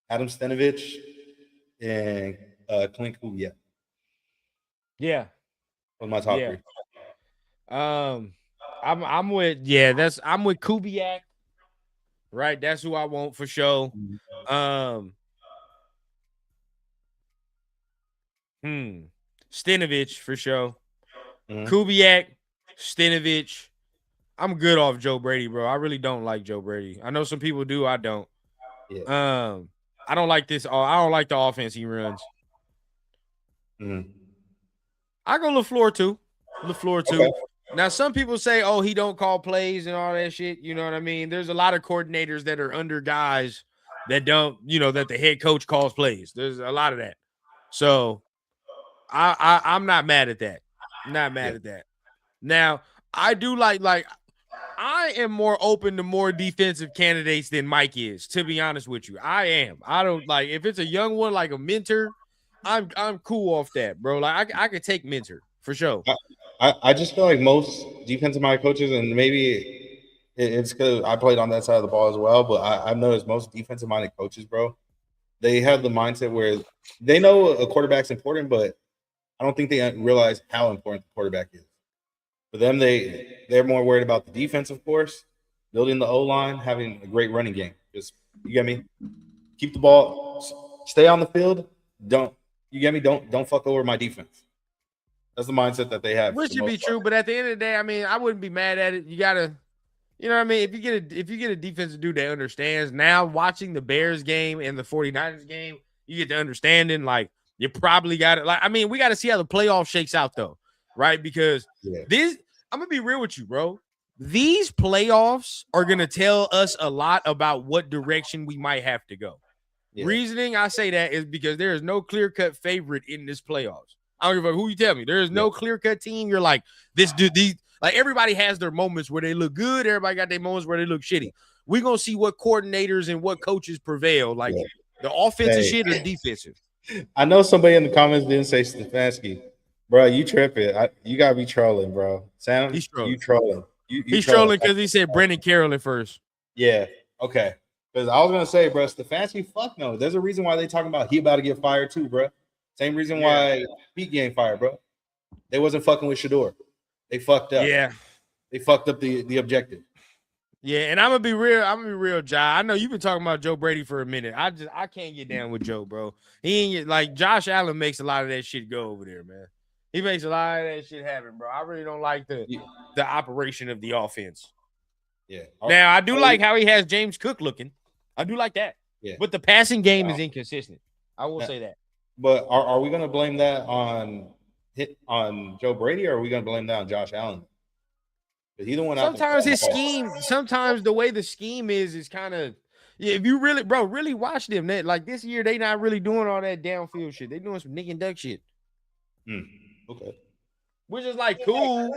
Adam Stenovich, and Clint Kubiak. Yeah, Was my top yeah. three. I'm with I'm with Kubiak. Right, that's who I want for sure. Stenovich for sure. Kubiak, Stenovich. I'm good off Joe Brady, bro. I really don't like Joe Brady. I know some people do. I don't. Yeah. I don't like this. I don't like the offense he runs. I go LaFleur too. LaFleur too. Okay. Now, some people say, oh, he don't call plays and all that shit. You know what I mean? There's a lot of coordinators that are under guys that don't, that the head coach calls plays. There's a lot of that. So I'm not mad at that. Not mad at that. Now, I do like I am more open to more defensive candidates than Mike is, to be honest with you. I am. I don't like if it's a young one like a Mentor, I'm cool off that, bro. Like I could take Mentor for sure. I just feel like most defensive minded coaches, and maybe it's because I played on that side of the ball as well, but I've noticed most defensive minded coaches, bro, they have the mindset where they know a quarterback's important, but I don't think they realize how important the quarterback is. For them, they're more worried about the defense, of course, building the O-line, having a great running game. Just, you get me? Keep the ball, stay on the field. Don't fuck over my defense. That's the mindset that they have. Which should be true, but at the end of the day, I mean, I wouldn't be mad at it. You gotta, you know what I mean? If you get a defensive dude that understands, now watching the Bears game and the 49ers game, you get the understanding, like, you probably got it. Like, I mean, we got to see how the playoff shakes out, though, right? Because I'm gonna be real with you, bro. These playoffs are gonna tell us a lot about what direction we might have to go. Yeah. Reasoning I say that is because there is no clear-cut favorite in this playoffs. I don't give a fuck who you tell me. There is no clear-cut team. You're like, this dude, like everybody has their moments where they look good. Everybody got their moments where they look shitty. We're gonna see what coordinators and what coaches prevail. Like the offensive shit or defensive. I know somebody in the comments didn't say Stefanski. Bro, you tripping. You gotta be trolling, bro. Sam, he's trolling. You trolling. He's trolling because he said Brendan Carroll at first. Yeah. Okay. Because I was gonna say, bro, Stefanski, fuck no. There's a reason why they talking about he about to get fired too, bro. Same reason why Pete getting fired, bro. They wasn't fucking with Shador. They fucked up. Yeah. They fucked up the objective. Yeah, and I'm gonna be real, Jai. I know you've been talking about Joe Brady for a minute. I can't get down with Joe, bro. He ain't like Josh Allen makes a lot of that shit go over there, man. He makes a lot of that shit happen, bro. I really don't like the operation of the offense. Yeah. Now I do like how he has James Cook looking. I do like that. Yeah. But the passing game is inconsistent. I will say that. But are we gonna blame that on Joe Brady, or are we gonna blame that on Josh Allen? Sometimes his scheme, sometimes the way the scheme is kind of, if you really watch them, that like this year they not really doing all that downfield shit. They doing some nick and duck shit. Okay. Which is like cool,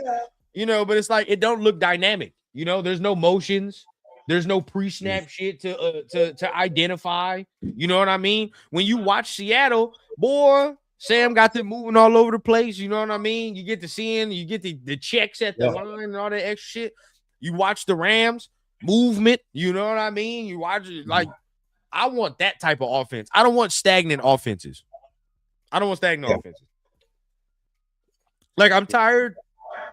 but it's like it don't look dynamic. There's no motions. There's no pre-snap shit to identify. You know what I mean? When you watch Seattle, boy, Sam got them moving all over the place. You know what I mean? You get to seeing, you get the checks at the line and all that extra shit. You watch the Rams movement. You know what I mean? You watch it like, I want that type of offense. I don't want stagnant offenses. Offenses. Like, I'm tired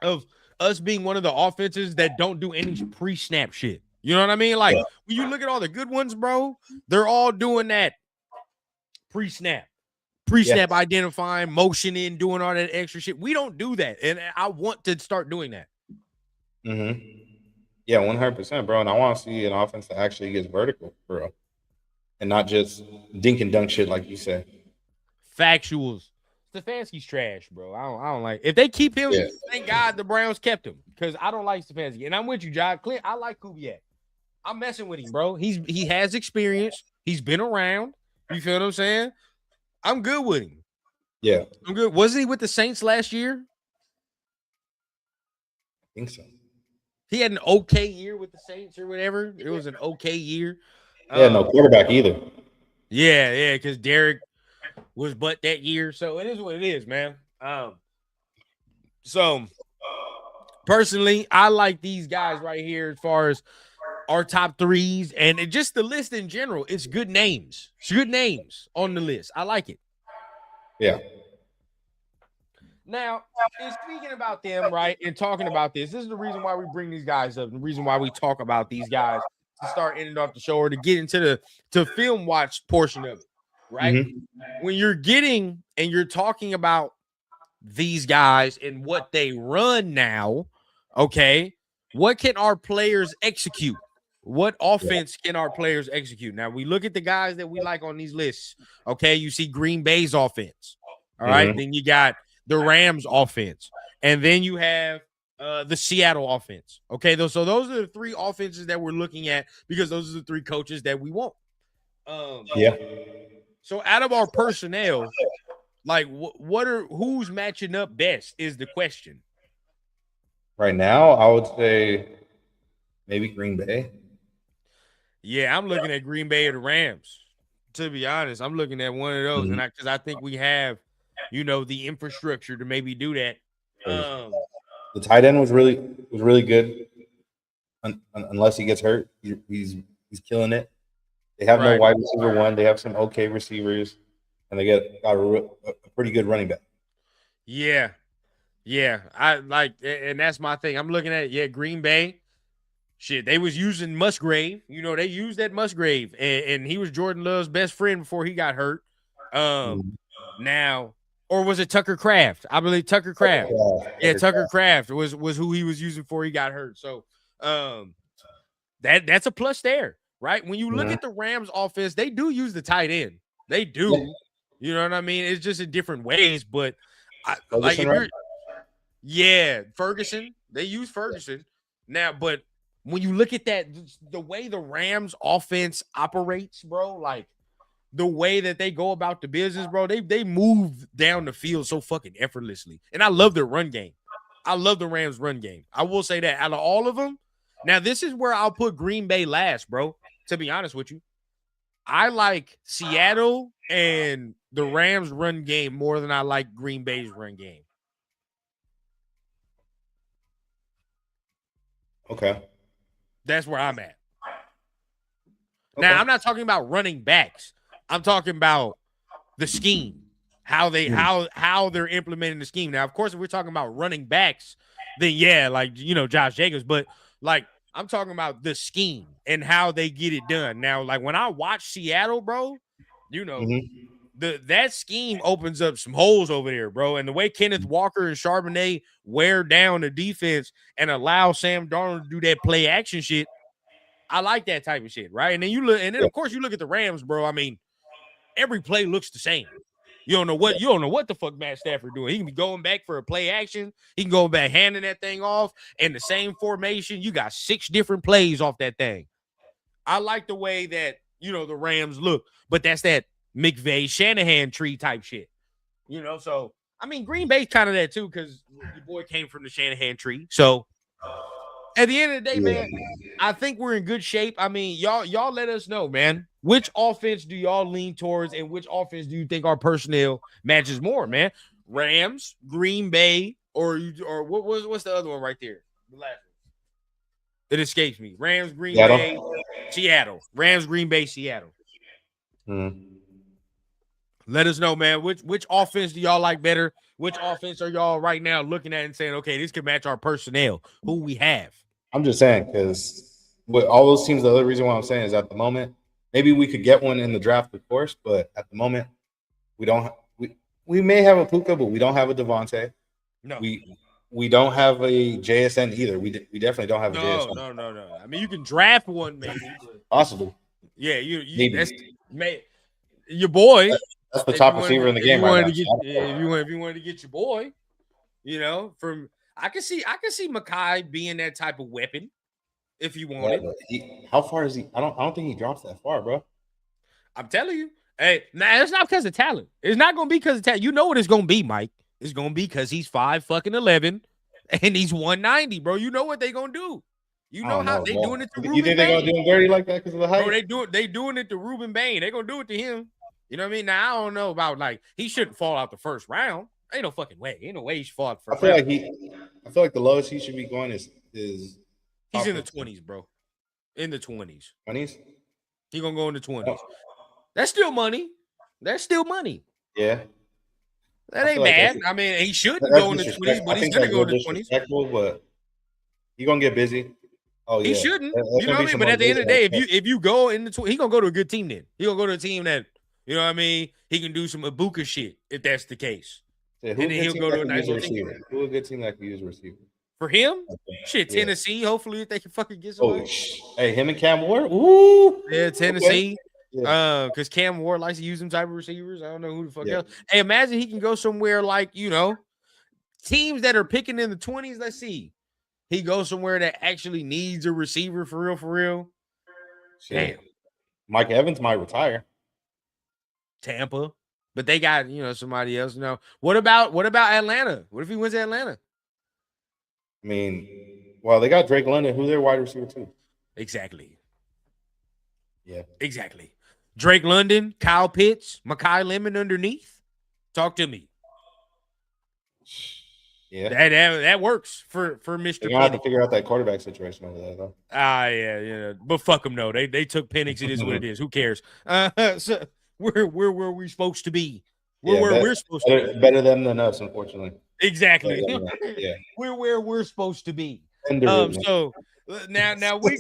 of us being one of the offenses that don't do any pre-snap shit. You know what I mean? Like, when you look at all the good ones, bro, they're all doing that pre-snap. Identifying, motioning, doing all that extra shit. We don't do that. And I want to start doing that. Mm-hmm. Yeah, 100%, bro. And I want to see an offense that actually gets vertical, bro. And not just dink and dunk shit like you said. Factuals. Stefanski's trash, bro. I don't like. If they keep him, thank God the Browns kept him. Because I don't like Stefanski. And I'm with you, John. Clint, I like Kubiak. I'm messing with him, bro. He has experience. He's been around. You feel what I'm saying? I'm good with him. Yeah. I'm good. Wasn't he with the Saints last year? I think so. He had an okay year with the Saints or whatever. It was an okay year. Yeah, no quarterback either. Yeah, because Derek was but that year. So it is what it is, man. So personally, I like these guys right here as far as our top threes and just the list in general. It's good names. It's good names on the list. I like it. Yeah. Now, in speaking about them, right, and talking about this is the reason why we bring these guys up, the reason why we talk about these guys to start ending off the show or to get into the film watch portion of it, right? Mm-hmm. When you're getting and you're talking about these guys and what they run now, okay, what can our players execute? What offense can our players execute? Now, we look at the guys that we like on these lists, okay? You see Green Bay's offense, all right? Then you got the Rams offense, and then you have the Seattle offense. Okay, so those are the three offenses that we're looking at because those are the three coaches that we want. So out of our personnel, like who's matching up best is the question. Right now, I would say maybe Green Bay. Yeah, I'm looking at Green Bay or the Rams. To be honest, I'm looking at one of those, and because I think we have, the infrastructure to maybe do that. The tight end was really good. Unless he gets hurt, he's killing it. They have no wide receiver one. They have some okay receivers, and they got a pretty good running back. Yeah. I like, and that's my thing. I'm looking at Green Bay. Shit, they was using Musgrave. They used that Musgrave, and he was Jordan Love's best friend before he got hurt. Now, or was it Tucker Kraft? I believe Tucker Kraft. Yeah, Tucker Kraft was who he was using before he got hurt. So, that's a plus there, right? When you look at the Rams offense, they do use the tight end. They do. Yeah. You know what I mean? It's just in different ways, but Ferguson. They use Ferguson now, but when you look at that, the way the Rams offense operates, bro, like the way that they go about the business, bro, they move down the field so fucking effortlessly. And I love their run game. I love the Rams run game. I will say that out of all of them. Now, this is where I'll put Green Bay last, bro, to be honest with you. I like Seattle and the Rams run game more than I like Green Bay's run game. Okay. That's where I'm at. Okay. Now, I'm not talking about running backs. I'm talking about the scheme, how they're implementing the scheme. Now, of course, if we're talking about running backs, then Josh Jacobs, but like I'm talking about the scheme and how they get it done. Now, like when I watch Seattle, bro, that scheme opens up some holes over there, bro. And the way Kenneth Walker and Charbonnet wear down the defense and allow Sam Darnold to do that play action shit, I like that type of shit, right? And then of course you look at the Rams, bro. I mean, every play looks the same. You don't know what the fuck Matt Stafford doing. He can be going back for a play action. He can go back handing that thing off in the same formation. You got 6 different plays off that thing. I like the way that the Rams look, but that's that McVay Shanahan tree type shit. So I mean Green Bay's kind of that too, because your boy came from the Shanahan tree. So at the end of the day, man, I think we're in good shape. I mean, y'all let us know, man. Which offense do y'all lean towards, and which offense do you think our personnel matches more, man? Rams, Green Bay, or what's the other one right there? The last one. It escapes me. Rams, Green Bay, Seattle. Rams, Green Bay, Seattle. Let us know, man. Which offense do y'all like better? Which offense are y'all right now looking at and saying, okay, this could match our personnel, who we have? I'm just saying, because with all those teams, the other reason why I'm saying is at the moment, maybe we could get one in the draft, of course, but at the moment, we don't. We may have a Puka, but we don't have a Devontae. No, we don't have a JSN either. We definitely don't have a JSN. No. I mean, you can draft one, maybe. Possibly. Yeah, you that's your boy. That's the top receiver in the game right now. If you wanted to get your boy, I can see Mekhi being that type of weapon if you want it. How far is he? I don't think he drops that far, bro. I'm telling you. Hey, it's not because of talent. It's not gonna be because of talent. You know what it's gonna be, Mike. It's gonna be because he's 5'11" and he's 190, bro. You know what they gonna do. You know how they doing it to Ruben Bain. You think they're gonna do him dirty like that because of the height? Bro, they doing it to Ruben Bain. They gonna do it to him. You know what I mean? Now I don't know about like he shouldn't fall out the first round. Ain't no fucking way. Ain't no way he should fall out the I first feel round. like I feel like the lowest he should be going is He's in the 20s, bro. In the 20s. 20s. He gonna go in the 20s. Oh. That's still money. That's still money. Yeah, That I ain't feel like bad. that's- I mean, he shouldn't that's go in the 20s, disrespect- but I he's think gonna that's go in real the 20s. disrespectful, but he gonna get busy. Oh yeah, He shouldn't. There's You know gonna what be I mean? some But at the end of the day, motivation. if you go in the 20s, he gonna go to a good team then. He gonna go to a team that, you know what I mean? He can do some Ibuka shit if that's the case. Yeah, and then he'll go to a nice little team. receiver. Who a good team that can use a receiver? For him, shit, Yeah. Tennessee. Hopefully, if they can fucking get Oh, somebody. hey, him and Cam Ward. Woo! Yeah, Tennessee. Yeah. Because Cam Ward likes to use them type of receivers. I don't know who the fuck Yeah. else. Hey, imagine he can go somewhere like, you know, teams that are picking in the 20s. Let's see. He goes somewhere that actually needs a receiver for real, for real. Shit. Damn. Mike Evans might retire. Tampa. But they got, you know, somebody else. You know, what about Atlanta? What if he wins Atlanta? I mean, well, they got Drake London, who's their wide receiver too. Exactly. Yeah. Exactly. Drake London, Kyle Pitts, Mekhi Lemon underneath. Talk to me. Yeah. That works for Mr. They're gonna have to Penix. figure out that quarterback situation over there, though. Yeah. But fuck them, no. They took Penix. It is what it is. Who cares? So we're where we supposed to be. We're Yeah, where we're supposed to be. Better them than us, unfortunately. Exactly. Better than us, yeah. We're where we're supposed to be. Tenderism. So now we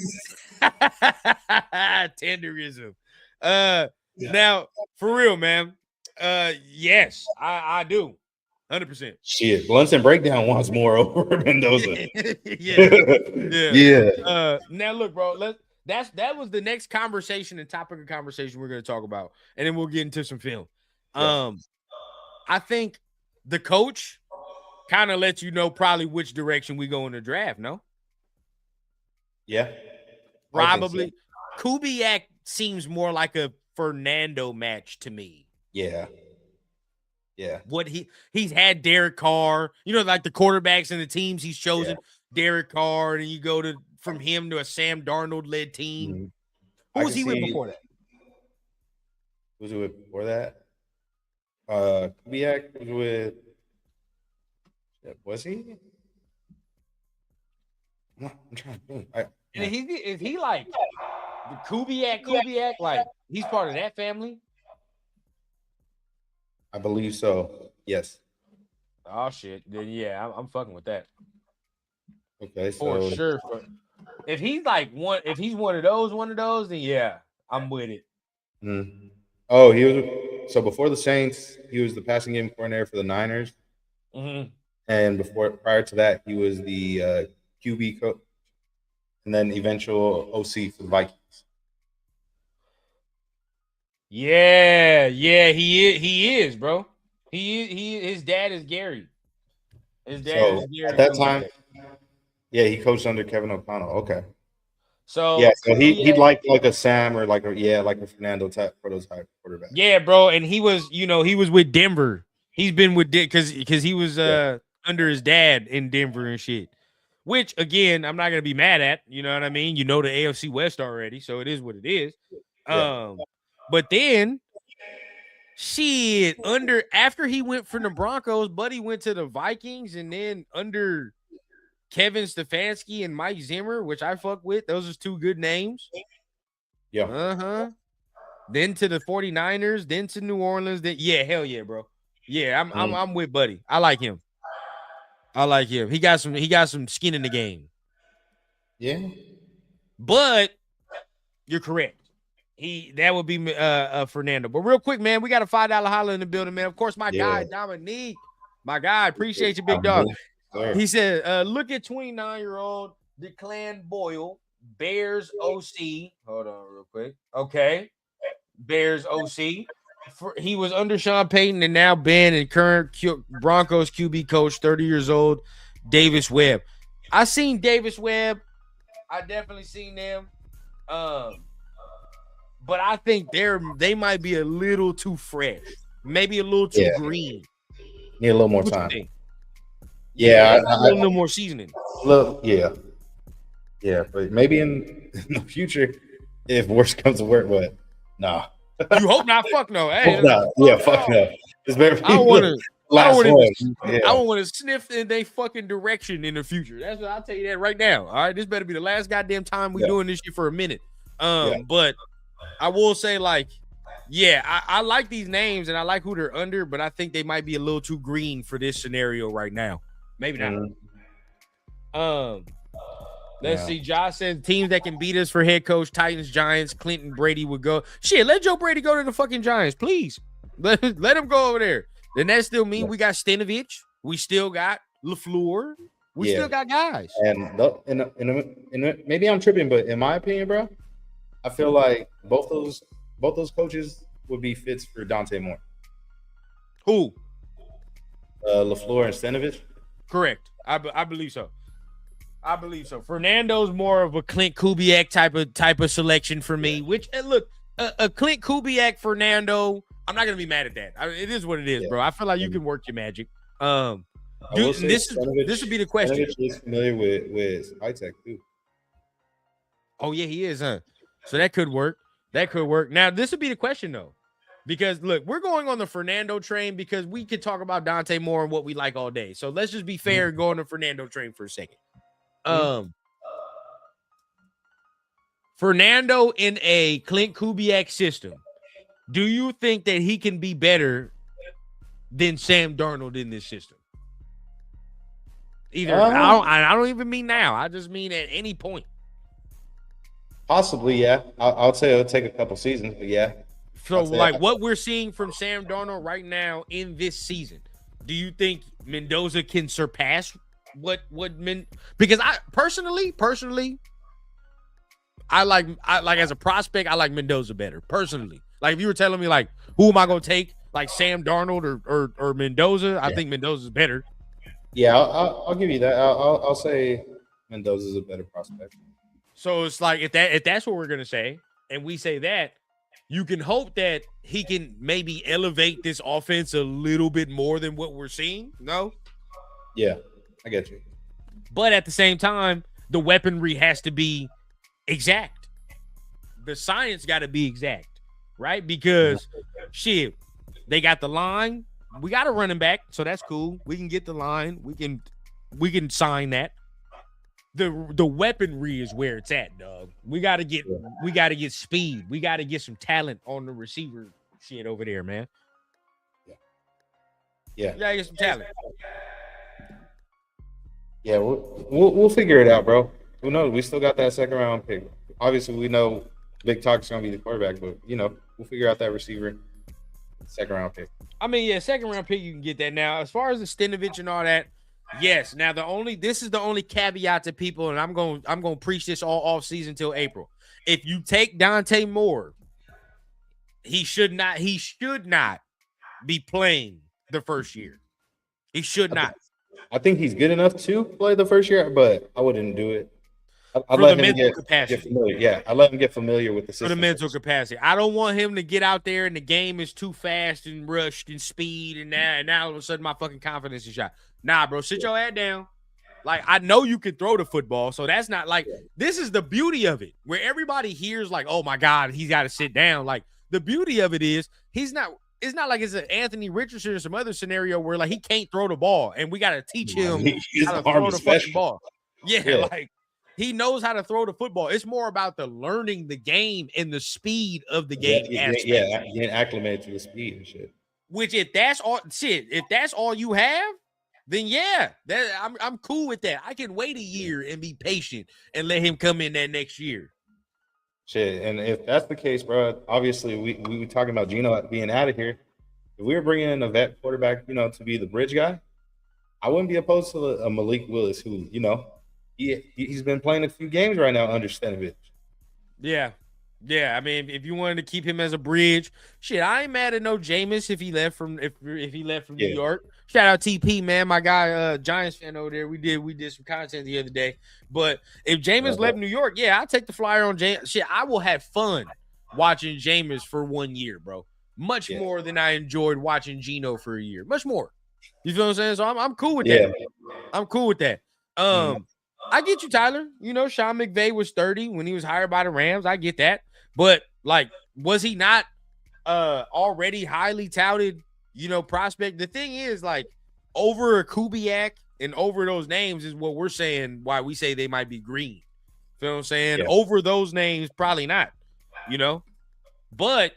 tenderism. Now for real, man. Yes, I do. 100%. Shit, Blunts and Breakdown wants more over Mendoza. yeah. Now look, bro. That was the next conversation and topic of conversation we're going to talk about, and then we'll get into some film. Yeah. I think the coach kind of lets you know probably which direction we go in the draft. No, Yeah. probably Kubiak seems more like a Fernando match to me. Yeah. Yeah. What he's had Derek Carr, you know, like the quarterbacks and the teams he's chosen. Derek Carr, and you go from him to a Sam Darnold led team. Mhm. Who I was can he with see- before that? Who was it with before that? Kubiak was with. Was he? No, I'm trying to think. And is he like the Kubiak? Like he's part of that family? I believe so. Yes. Oh shit! Then yeah, I'm fucking with that Okay. for So sure. If he's one of those, then yeah, I'm with it. Mhm. Oh, he was so before the Saints, he was the passing game coordinator for the Niners, Mhm. and prior to that, he was the QB coach, and then eventual OC for the Vikings. Yeah, he is, bro. His dad is Gary. His dad So is Gary. at that time, yeah, he coached under Kevin O'Connell. Okay, So yeah, so he'd like a Sam or like a Fernando type prototype quarterback. yeah, bro, and he was with Denver. He's been with because he was under his dad in Denver and shit. Which again, I'm not gonna be mad at. You know what I mean? You know the AFC West already, so it is what it is. Yeah. But then shit after he went from the Broncos, Buddy went to the Vikings, and then under Kevin Stefanski and Mike Zimmer, which I fuck with. Those are two good names. Yeah. Then to the 49ers, then to New Orleans. Then hell yeah, bro. Yeah, I'm with Buddy. I like him. He got some skin in the game. Yeah. But you're correct. That would be Fernando. But real quick, man, we got a $5 holla in the building, man. Of course, my guy Dominique, my guy, appreciate you, big dog. Sir. He said, "Look at 29-year-old Declan Boyle, Bears OC. Hold on, real quick. Okay, Bears OC. He was under Sean Payton and now Ben and current Broncos QB coach, 30 years old, Davis Webb. I seen Davis Webb. I definitely seen them. But I think they might be a little too fresh, maybe a little too green. Need a little more What you time. think? Yeah, a little more seasoning. Look, yeah, but maybe in the future, if worse comes to worse, but nah. You hope not. Fuck no. Hey, Fuck no. Yeah, fuck no. It's very. I don't want to. Last I one. don't want to sniff in their fucking direction in the future. That's what I'll tell you that right now. All right, this better be the last goddamn time we doing this shit for a minute. But I will say, like, yeah, I like these names and I like who they're under, but I think they might be a little too green for this scenario right now. Maybe not. Let's see. Josh says teams that can beat us for head coach: Titans, Giants, Clinton, Brady would go. Shit, let Joe Brady go to the fucking Giants, please. Let him go over there. Then that still means we got Stenovich. We still got LaFleur. We still got guys. And maybe I'm tripping, but in my opinion, bro, I feel like both those coaches would be fits for Dante Moore. Who? LaFleur and Stenovich. Correct. I believe so. I believe so. Fernando's more of a Clint Kubiak type of selection for me. Which look, a Clint Kubiak Fernando. I'm not gonna be mad at that. It is what it is, bro. I feel like you can work your magic. This would be the question. Stenovich is familiar with high tech too. Oh yeah, he is, huh? So that could work. That could work. Now this would be the question though, because look, we're going on the Fernando train because we could talk about Dante Moore and what we like all day. So let's just be fair and go on the Fernando train for a second. Fernando in a Clint Kubiak system. Do you think that he can be better than Sam Darnold in this system? Either I don't even mean now. I just mean at any point. Possibly, yeah. I'll say it'll take a couple seasons, but yeah. So, like what we're seeing from Sam Darnold right now in this season, do you think Mendoza can surpass what because I personally, I like as a prospect, I like Mendoza better personally. Like if you were telling me like who am I gonna take, like Sam Darnold or Mendoza, I think Mendoza's better. Yeah, I'll give you that. I'll say Mendoza's a better prospect. So it's like if that's what we're gonna say, and we say that, you can hope that he can maybe elevate this offense a little bit more than what we're seeing. No? Yeah, I get you. But at the same time, the weaponry has to be exact. The science got to be exact, right? Because shit, they got the line. We got a running back, so that's cool. We can get the line. We can sign that. The weaponry is where it's at, dog. We gotta get speed. We gotta get some talent on the receiver shit over there, man. Yeah. We gotta get some talent. Yeah, we'll figure it out, bro. Who knows? We still got that second round pick. Obviously, we know Big Talk's gonna be the quarterback, but we'll figure out that receiver. Second round pick. I mean, yeah, second round pick, you can get that now. As far as the Stenovich and all that, yes. Now this is the only caveat to people, and I'm gonna preach this all off season till April. If you take Dante Moore, he should not be playing the first year. He should not. I think he's good enough to play the first year, but I wouldn't do it. I'd let him get familiar. Yeah, I let him get familiar with the system. For the mental capacity. I don't want him to get out there and the game is too fast and rushed and speed and now all of a sudden my fucking confidence is shot. Nah, bro, sit your head down. Like, I know you can throw the football, so that's not like this is the beauty of it. Where everybody hears like, oh my God, he's got to sit down. Like, the beauty of it is it's not like it's an Anthony Richardson or some other scenario where like he can't throw the ball and we got to teach him how to throw the fucking ball. Yeah, like he knows how to throw the football. It's more about the learning the game and the speed of the game. Getting acclimated to the speed and shit. Which if that's all you have, then yeah, I'm cool with that. I can wait a year and be patient and let him come in that next year. Shit, and if that's the case, bro, obviously we were talking about Geno being out of here. If we were bringing in a vet quarterback, to be the bridge guy, I wouldn't be opposed to a Malik Willis who, he's been playing a few games right now under Stenovich. Yeah. I mean, if you wanted to keep him as a bridge, shit, I ain't mad at no Jameis if he left from New York. Shout out TP, man, my guy, Giants fan over there. We did some content the other day. But if Jameis left New York, yeah, I'll take the flyer on Jameis. Shit, I will have fun watching Jameis for 1 year, bro. Much more than I enjoyed watching Geno for a year. Much more. You feel what I'm saying? So I'm cool with that. I'm cool with that. I get you, Tyler. Sean McVay was 30 when he was hired by the Rams. I get that. But, like, was he not already highly touted, prospect. The thing is, like, over a Kubiak and over those names is what we're saying why we say they might be green. Feel what I'm saying? Yeah. Over those names, probably not, But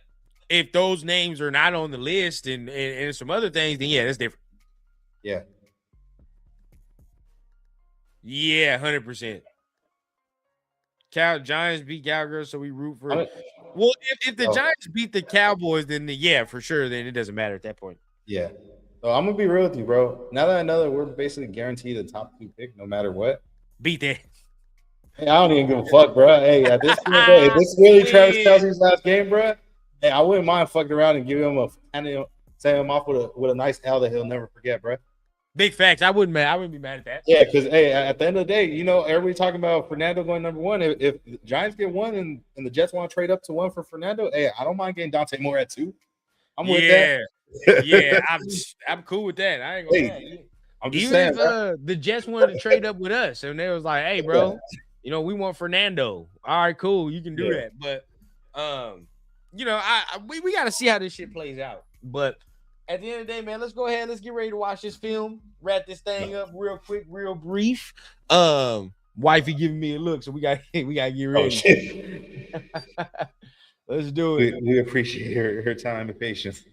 if those names are not on the list and some other things, then yeah, that's different. Yeah. Yeah, 100%. Giants beat Cowgirls, so we root for it. Well, if the Giants beat the Cowboys, then yeah, for sure, then it doesn't matter at that point. Yeah. So I'm gonna be real with you, bro. Now that I know that we're basically guaranteed a top 2 pick, no matter what. Beat that. Hey, I don't even give a fuck, bro. Hey, at this point, bro, if this is really Travis Kelce's last game, bro, hey, I wouldn't mind fucking around and giving him send him off with a nice L that he'll never forget, bro. Big facts. I wouldn't be mad at that. Yeah, because hey, at the end of the day, everybody talking about Fernando going number 1. If the Giants get 1 and the Jets want to trade up to 1 for Fernando, hey, I don't mind getting Dante Moore at 2. I'm with that. Yeah, I'm cool with that. I ain't gonna lie. I'm just Even saying, if the Jets wanted to trade up with us and they was like, hey, bro, we want Fernando. All right, cool. You can do that. But we got to see how this shit plays out. But at the end of the day, man, let's go ahead. Let's get ready to watch this film. Wrap this thing up real quick, real brief. Wifey giving me a look, so we got to get ready. Oh, shit. Let's do it. We appreciate her time and patience.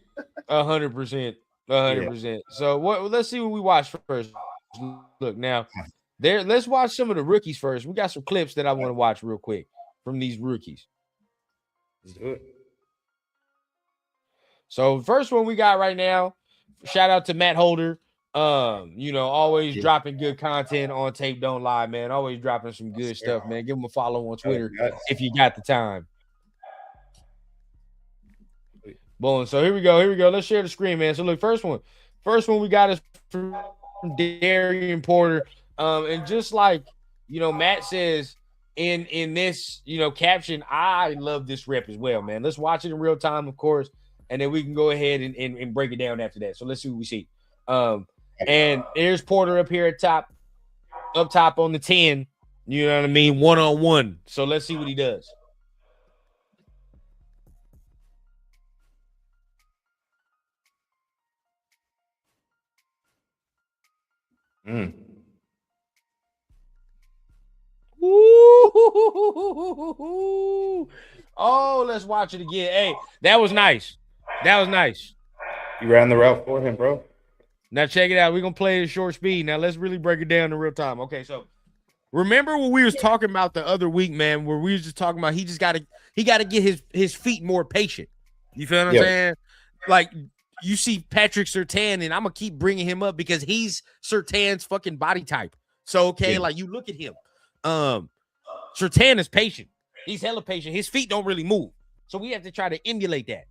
100%. 100%. So let's see what we watch first. Look, now let's watch some of the rookies first. We got some clips that I want to watch real quick from these rookies. Let's do it. So first one we got right now, shout out to Matt Holder. Always dropping good content on Tape Don't Lie, man. Always dropping some good stuff, man. Give him a follow on Twitter if you got the time. Boom. So here we go. Let's share the screen, man. So look, first one we got is from Darian Porter. And just like Matt says in this caption, I love this rep as well, man. Let's watch it in real time, of course, and then we can go ahead and break it down after that. So let's see what we see. And there's Porter up here up top on the 10. You know what I mean? 1-on-1. So let's see what he does. Oh, let's watch it again. Hey, that was nice. You ran the route for him, bro. Now check it out. We're gonna play it at short speed. Now let's really break it down in real time. Okay, so remember what we was talking about the other week, man, where we was just talking about he gotta get his feet more patient. You feel what I'm saying? Like, you see Patrick Surtain, and I'm gonna keep bringing him up because he's Surtain's fucking body type. So like you look at him, Surtain is patient. He's hella patient. His feet don't really move, so we have to try to emulate that.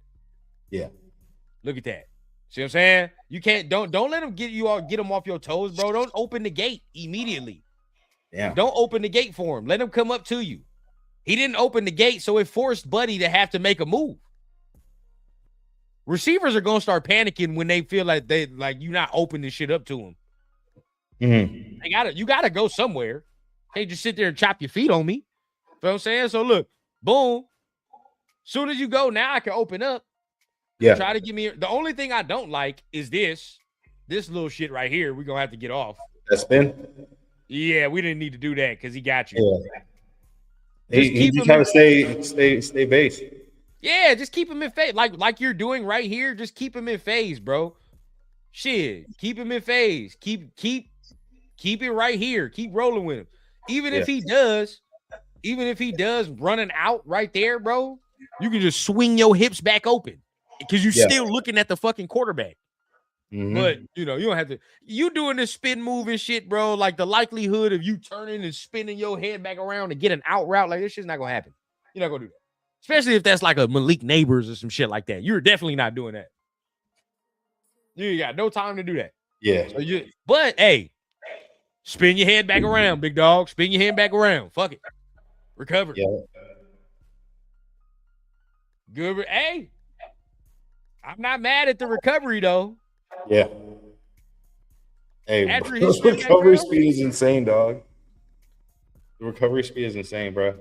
Yeah, look at that. See what I'm saying? You can't don't let him get him off your toes, bro. Don't open the gate immediately. Yeah, don't open the gate for him. Let him come up to you. He didn't open the gate, so it forced Buddy to have to make a move. Receivers are gonna start panicking when they feel like you're not opening shit up to them. Mm-hmm. You gotta go somewhere. Can't just sit there and chop your feet on me. You know what I'm saying? So look, boom. Soon as you go, now I can open up. Yeah. Try to give me the only thing I don't like is this little shit right here. We're gonna have to get off. That spin? Yeah, we didn't need to do that because he got you. Yeah. He just trying to stay base. Yeah, just keep him in phase. Like you're doing right here. Just keep him in phase, bro. Shit. Keep him in phase. Keep it right here. Keep rolling with him. Even if he does running out right there, bro, you can just swing your hips back open because you're still looking at the fucking quarterback. Mm-hmm. But you don't have to. You doing this spin move and shit, bro. Like the likelihood of you turning and spinning your head back around to get an out route, like this shit's not gonna happen. You're not gonna do that. Especially if that's like a Malik Neighbors or some shit like that. You're definitely not doing that. You got no time to do that. Yeah. But hey, spin your head back around, big dog. Spin your head back around. Fuck it. Recover. Yeah. Good. Hey, I'm not mad at the recovery though. Yeah. Hey, the recovery speed is insane, dog. The recovery speed is insane, bro.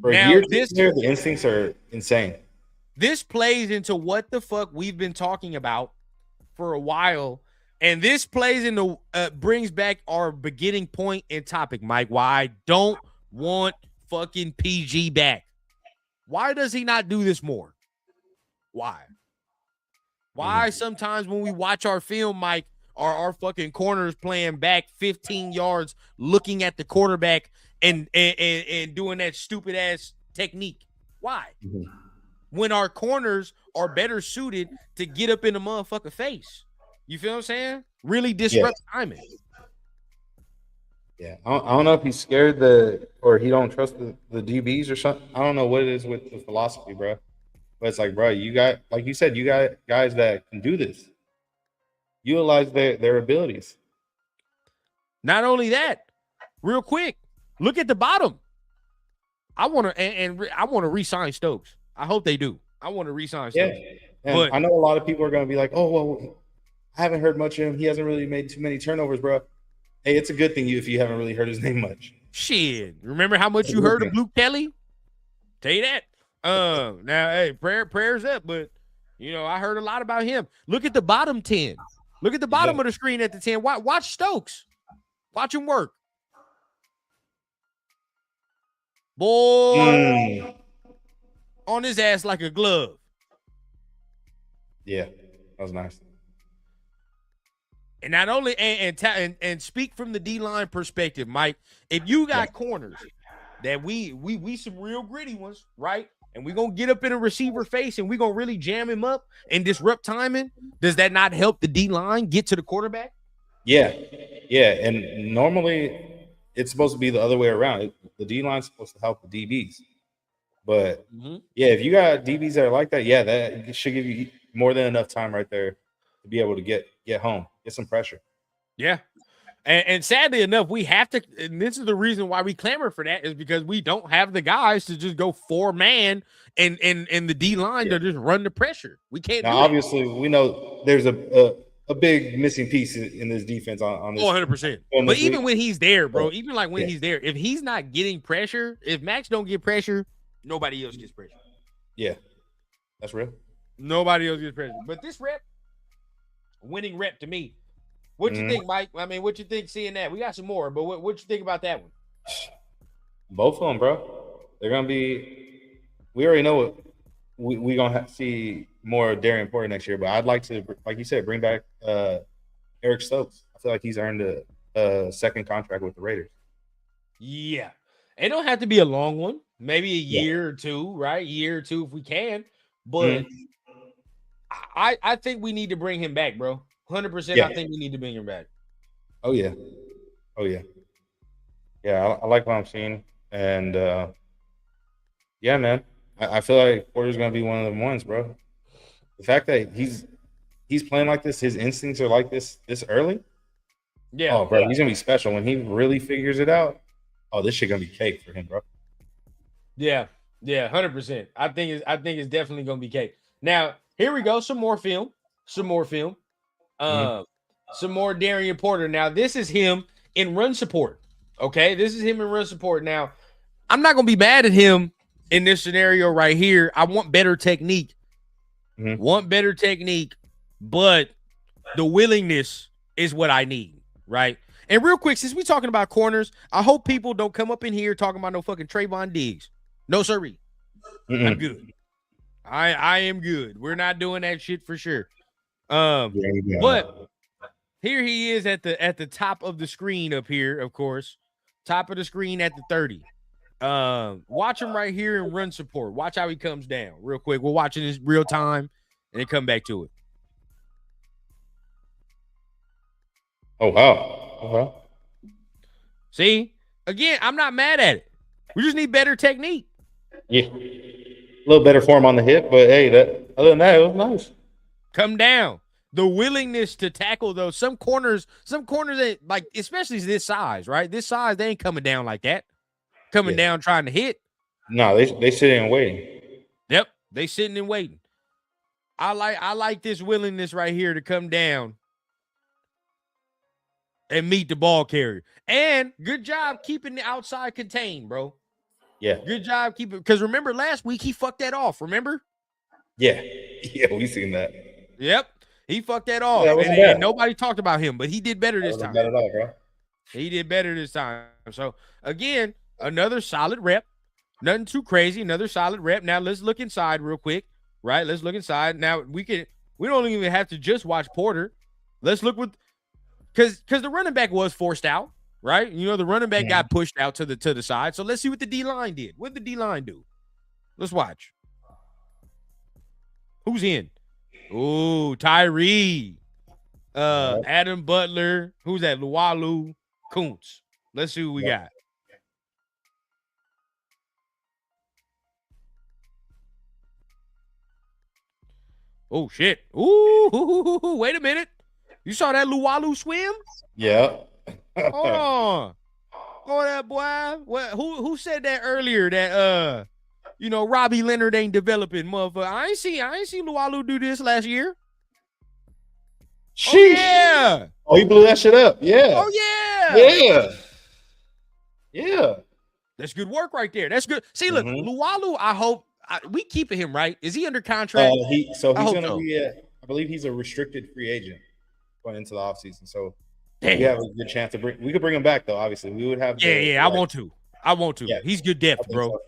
For now, year, the instincts are insane. This plays into what the fuck we've been talking about for a while. And this plays into brings back our beginning point and topic, Mike. Why I don't want fucking PG back. Why does he not do this more? Why? Why sometimes when we watch our film, Mike, are our fucking corners playing back 15 yards, looking at the quarterback and doing that stupid ass technique? Why? When our corners are better suited to get up in the motherfucker face. You feel what I'm saying? Really disrupt timing. Yeah, I don't know if he's scared or he don't trust the DBs or something. I don't know what it is with the philosophy, bro. But it's like, bro, you got, like you said, you got guys that can do this. Utilize their abilities. Not only that, real quick, look at the bottom. I want to I want to re-sign Stokes. I hope they do. I want to re-sign Stokes. Yeah, and I know a lot of people are going to be like, oh, well, I haven't heard much of him. He hasn't really made too many turnovers, bro. Hey, it's a good thing if you haven't really heard his name much. Shit. Remember how much you heard of Luke Kelly? Tell you that. Now, hey, prayers up, but, you know, I heard a lot about him. Look at the bottom 10. Look at the bottom of the screen at the 10. Watch Stokes. Watch him work. Boy, on his ass like a glove. Yeah, that was nice. And not only and speak from the D-line perspective, Mike, if you got corners that we some real gritty ones, right? And we're going to get up in a receiver face and we're going to really jam him up and disrupt timing, does that not help the D-line get to the quarterback? Yeah. And normally it's supposed to be the other way around. The D-line's supposed to help the DBs. But, if you got DBs that are like that, that should give you more than enough time right there to be able to get home, get some pressure. Yeah. And sadly enough, we have to, and this is the reason why we clamor for that, is because we don't have the guys to just go 4-man and the D line to just run the pressure. We can't. Now, obviously, we know there's a big missing piece in this defense on this. 100%. But even when he's there, bro, even like when he's there, if he's not getting pressure, if Max don't get pressure, nobody else gets pressure. Yeah, that's real. Nobody else gets pressure. But this winning rep to me. What you think, Mike? I mean, what you think seeing that? We got some more, but what you think about that one? Both of them, bro. They're going to be – we already know what we're going to see more of Darian Porter next year, but I'd like to, like you said, bring back Eric Stokes. I feel like he's earned a second contract with the Raiders. Yeah. It don't have to be a long one. Maybe a year or two, right? Year or two if we can. But I think we need to bring him back, bro. 100%. I think we need to bring him back. Oh yeah. Yeah, I like what I'm seeing, and yeah, man, I feel like Porter's gonna be one of the ones, bro. The fact that he's playing like this, his instincts are like this early. Yeah. Oh, bro, he's gonna be special when he really figures it out. Oh, this shit gonna be cake for him, bro. Yeah, 100%. I think it's definitely gonna be cake. Now here we go. Some more film. Some more Darian Porter. Now, this is him in run support. Okay, this is him in run support. Now, I'm not gonna be mad at him in this scenario right here. I want better technique. But the willingness is what I need, right? And real quick, since we're talking about corners, I hope people don't come up in here talking about no fucking Trayvon Diggs. No, sirree. I'm good. I am good. We're not doing that shit for sure. But here he is at the top of the screen up here, of course. Top of the screen at the 30. Watch him right here in run support. Watch how he comes down real quick. We're watching this real time and then come back to it. Oh, wow. See? Again, I'm not mad at it. We just need better technique. Yeah. A little better form on the hip, but hey, other than that, it was nice. Come down. The willingness to tackle those. Some corners that, like, especially this size, right? This size, they ain't coming down like that. Coming down trying to hit. No, they sitting and waiting. Yep. They sitting and waiting. I like this willingness right here to come down and meet the ball carrier. And good job keeping the outside contained, bro. Yeah. Good job keeping, because remember last week he fucked that off, remember? Yeah, yeah, we seen that. Yep. He fucked that off. that wasn't and bad. nobody talked about him, but he did better That this wasn't time. bad at all, bro. He did better this time. So again, another solid rep. Nothing too crazy. Another solid rep. Now let's look inside real quick. Right? Let's look inside. Now we don't even have to just watch Porter. Let's look with because the running back was forced out, right? You know, the running back got pushed out to the side. So let's see what the D line did. What did the D line do? Let's watch. Who's in? Ooh, Tyree. Adam Butler. Who's that? Luwalu Kuntz. Let's see what we got. Oh shit. Ooh, wait a minute. You saw that Luwalu swim? Yeah. Hold on. Oh, that boy. What who said that earlier that you know, Robbie Leonard ain't developing, motherfucker. I ain't see Luwalu do this last year. Sheesh. Oh, yeah. Oh, he blew that shit up. Yeah. Oh, yeah. Yeah. Yeah. That's good work right there. That's good. See, look, Luwalu, I hope we keeping him, right? Is he under contract? He's gonna be I believe he's a restricted free agent going into the offseason. So we have a good chance to we could bring him back though, obviously. We would have I want to. Yeah, he's good depth, bro. So.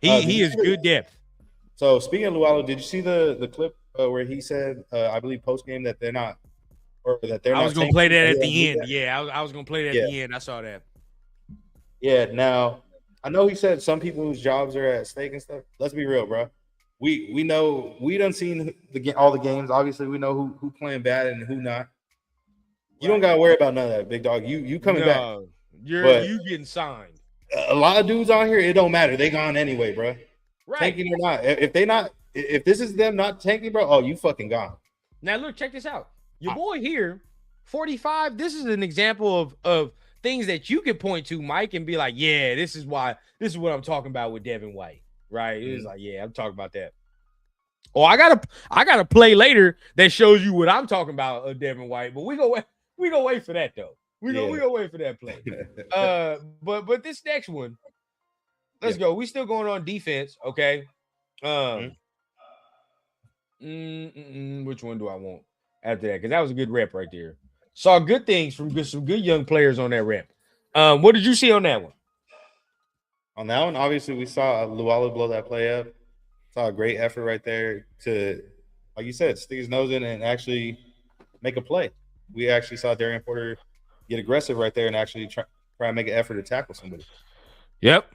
He is good depth. So speaking of Luwalu, did you see the clip where he said, I believe post game that they're not, or that they're not? I was gonna play that at the end. Yeah, I was gonna play that at the end. I saw that. Yeah. Now I know he said some people's jobs are at stake and stuff. Let's be real, bro. We know we done seen all the games. Obviously, we know who playing bad and who not. You don't gotta worry about none of that, big dog. You coming back? You getting signed. A lot of dudes on here, it don't matter. They gone anyway, bro. Right. Tanking or not. If this is them not tanking, bro, oh, you fucking gone. Now look, check this out. Your boy here, 45. This is an example of things that you could point to, Mike, and be like, yeah, this is what I'm talking about with Devin White. Right? It's like, yeah, I'm talking about that. Oh, I got a play later that shows you what I'm talking about of Devin White, but we go wait for that though. We go wait for that play. But this next one, let's go. We still going on defense, okay? Which one do I want after that? Because that was a good rep right there. Saw good things from some good young players on that rep. What did you see on that one? On that one, obviously, we saw Luwalu blow that play up. Saw a great effort right there to, like you said, stick his nose in and actually make a play. We actually saw Darian Porter get aggressive right there and actually try and make an effort to tackle somebody. Yep.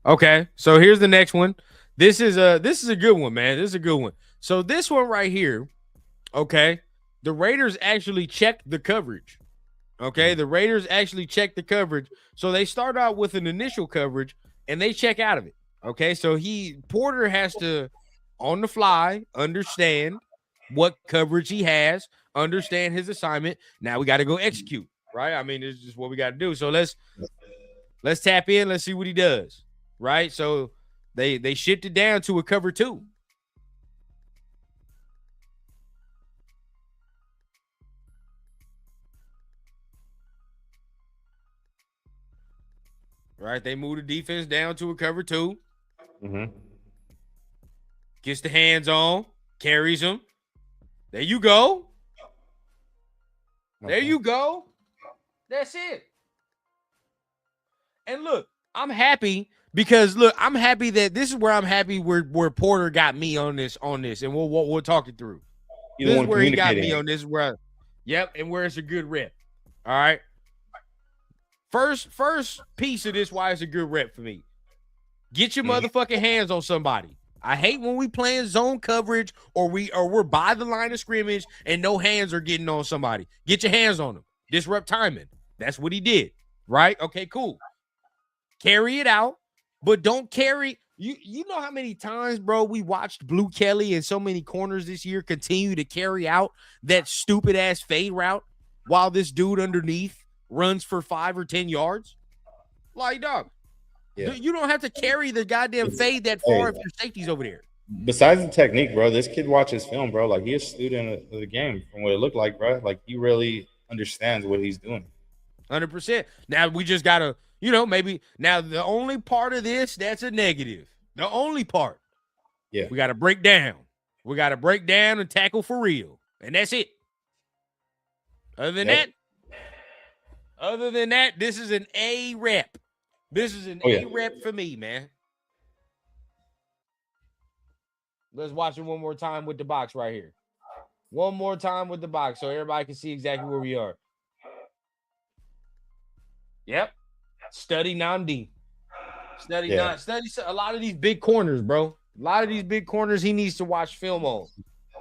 Okay, so here's the next one. This is a good one, man. This is a good one. So this one right here, okay, the Raiders actually checked the coverage. Okay, the Raiders actually checked the coverage. So they start out with an initial coverage and they check out of it. Okay, so Porter has to, on the fly, understand what coverage he has, understand his assignment. Now we got to go execute, right? I mean, it's just what we got to do. So let's tap in. Let's see what he does, right? So they shifted down to a cover 2. Right, they moved the defense down to a cover 2. Gets the hands on, carries them. There you go. There you go. That's it. And look, I'm happy because I'm happy that this is where I'm happy where Porter got me on this, and we'll talk it through. This is where he got me on this. And where it's a good rep. All right. First piece of this, why it's a good rep for me. Get your motherfucking hands on somebody. I hate when we playing zone coverage or we're by the line of scrimmage and no hands are getting on somebody. Get your hands on them. Disrupt timing. That's what he did. Right? Okay, cool. Carry it out, but don't carry. You know how many times, bro, we watched Blue Kelly and so many corners this year continue to carry out that stupid ass fade route while this dude underneath runs for 5 or 10 yards? Like, dog, you don't have to carry the goddamn fade that far if your safety's over there. Besides the technique, bro, this kid watches film, bro. Like, he's a student of the game from what it looked like, bro. Like, he really understands what he's doing. 100%. Now, we just got to, maybe. Now, the only part of this that's a negative, the only part Yeah. We got to break down. We got to break down and tackle for real. And that's it. Other than that, this is an A rep. This is an A rep for me, man. Let's watch it one more time with the box right here. One more time with the box so everybody can see exactly where we are. Yep. Study Namdi. Study a lot of these big corners, bro. A lot of these big corners he needs to watch film on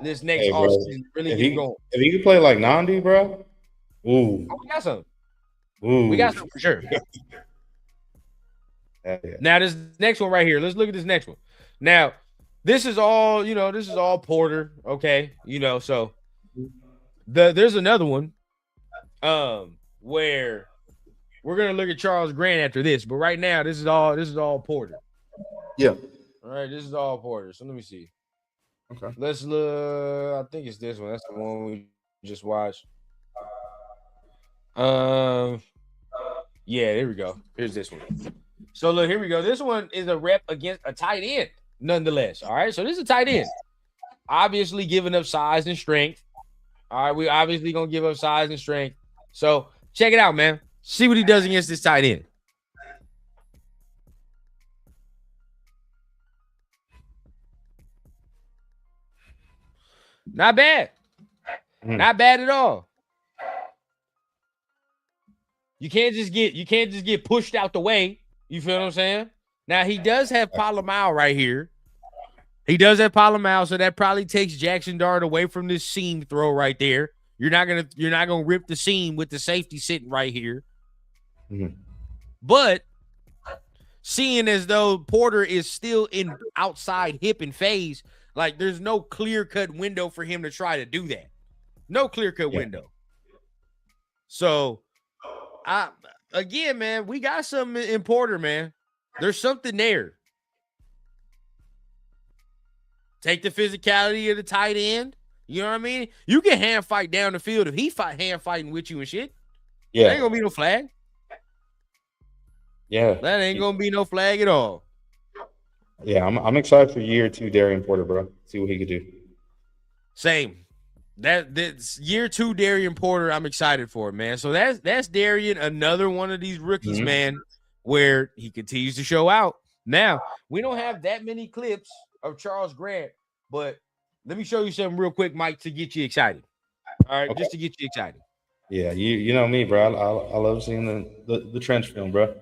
this next offseason. Really get going. If he could play like Nandi, bro. Ooh. Oh, we got some. Ooh. We got some for sure. Now, this next one right here. Let's look at this next one. Now, this is all, this is all Porter. Okay. So there's another one where we're gonna look at Charles Grant after this, but right now this is all Porter. Yeah. All right, this is all Porter. So let me see. Okay. Let's look. I think it's this one. That's the one we just watched. Yeah, there we go. Here's this one. So look, here we go. This one is a rep against a tight end, nonetheless. All right, so this is a tight end. Obviously giving up size and strength. All right, we obviously gonna give up size and strength. So check it out, man. See what he does against this tight end. Not bad. Not bad at all. You can't just get pushed out the way. You feel what I'm saying? Now he does have Palomau right here. He does have Palomau, so that probably takes Jackson Dart away from this seam throw right there. You're not gonna rip the seam with the safety sitting right here. But seeing as though Porter is still in outside hip and phase, like there's no clear-cut window for him to try to do that. No clear-cut window. So again, man, we got something in Porter, man. There's something there. Take the physicality of the tight end. You know what I mean? You can hand fight down the field if he hand fighting with you and shit. Yeah. There ain't gonna be no flag. Yeah. That ain't gonna be no flag at all. Yeah, I'm excited for year 2 Darian Porter, bro. See what he could do. Same. That's year 2 Darian Porter. I'm excited for it, man. So that's Darian, another one of these rookies, man, where he continues to show out. Now, we don't have that many clips of Charles Grant, but let me show you something real quick, Mike, to get you excited. All right, just to get you excited. Yeah, you know me, bro. I love seeing the trench film, bro.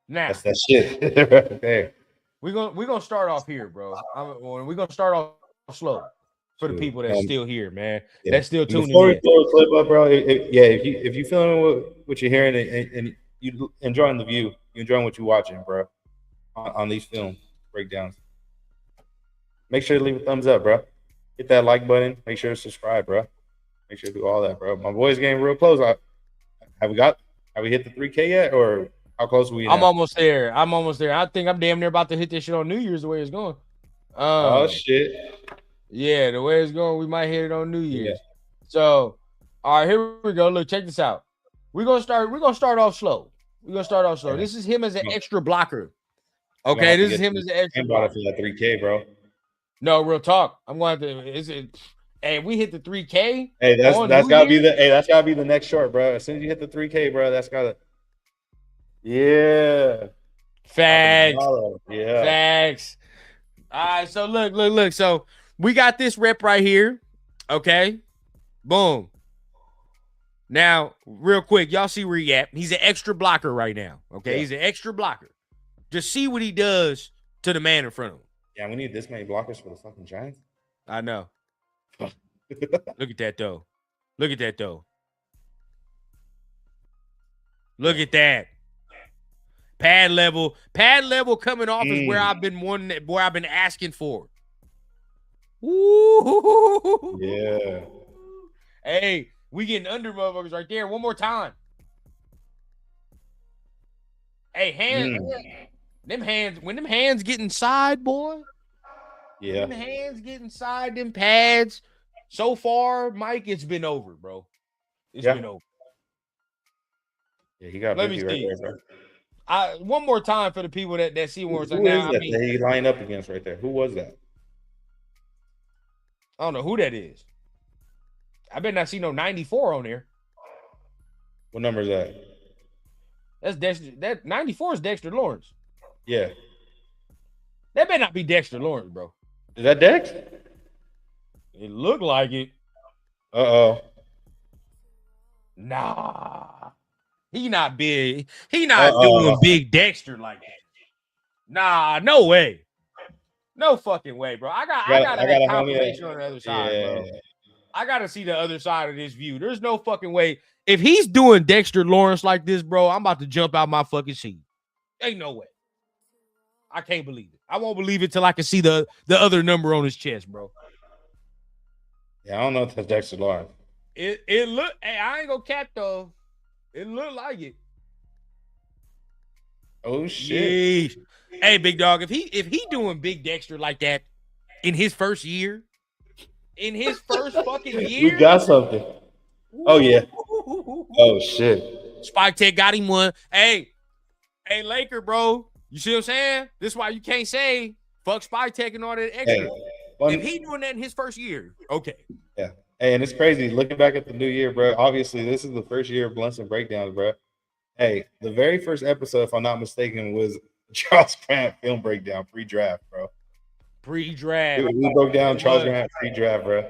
Now that's that shit right there. We're gonna start off here, bro. We're gonna start off slow for the people that's still here, man. Yeah. That's still tuning Before in. we throw a clip up, bro. If you feeling what you're hearing and you enjoying the view, you enjoying what you're watching, bro, on these film breakdowns, make sure to leave a thumbs up, bro. Hit that like button. Make sure to subscribe, bro. Make sure to do all that, bro. My boy's getting real close. Have we hit the 3K yet, or how close are we? I'm almost there. I think I'm damn near about to hit this shit on New Year's the way it's going. Oh shit. Yeah, the way it's going, we might hit it on New Year's. Yeah. So, all right, here we go. Look, check this out. We're gonna start off slow. Yeah. This is him as an extra blocker. Okay, this is him as an extra blocker. For that 3K, bro. No, real talk. I'm going to. Hey, we hit the 3K. Hey, that's gotta be the next short, bro. As soon as you hit the 3K, bro, that's gotta. Yeah. Facts. Yeah. Facts. All right, so look. So we got this rep right here. Okay. Boom. Now, real quick, y'all see where he at. He's an extra blocker right now. Okay. Yeah. He's an extra blocker. Just see what he does to the man in front of him. Yeah, we need this many blockers for the fucking Giants. I know. Look at that, though. Look at that. Pad level coming off is where I've been asking for. Woo! Yeah. Hey, we getting under motherfuckers right there. One more time. Hey, hands. Them hands, when them hands get inside, boy. Yeah. Them hands get inside them pads. So far, Mike, it's been over, bro. It's been over. Yeah, he got busy right there, bro. One more time for the people that see where it's Who is that he lined up against right there? Who was that? I don't know who that is. I better not see no 94 on there. What number is that? That's Dexter. That 94 is Dexter Lawrence. Yeah. That better not be Dexter Lawrence, bro. Is that Dex? It looked like it. Uh-oh. Nah. He not big. He not doing big Dexter like that. Nah, no way. No fucking way, bro. I gotta have confirmation on the other side, bro. I gotta see the other side of this view. There's no fucking way. If he's doing Dexter Lawrence like this, bro, I'm about to jump out my fucking seat. Ain't no way. I can't believe it. I won't believe it till I can see the other number on his chest, bro. Yeah, I don't know if that's Dexter Lawrence. It look. Hey, I ain't gonna cap though. It looked like it. Oh shit. Yeesh. Hey, big dog. If he doing big Dexter like that in his first year, in his first fucking year, We got something. Oh yeah. Oh shit. Spike Tech got him one. Hey, Laker, bro. You see what I'm saying? This is why you can't say fuck Spike Tech and all that extra. If he doing that in his first year, okay. Yeah. Hey, and it's crazy looking back at the new year, bro. Obviously, this is the first year of Blunts and Breakdowns, bro. Hey, the very first episode, if I'm not mistaken, was Charles Grant film breakdown pre-draft, bro. Pre-draft. We broke down Charles Grant pre-draft, bro.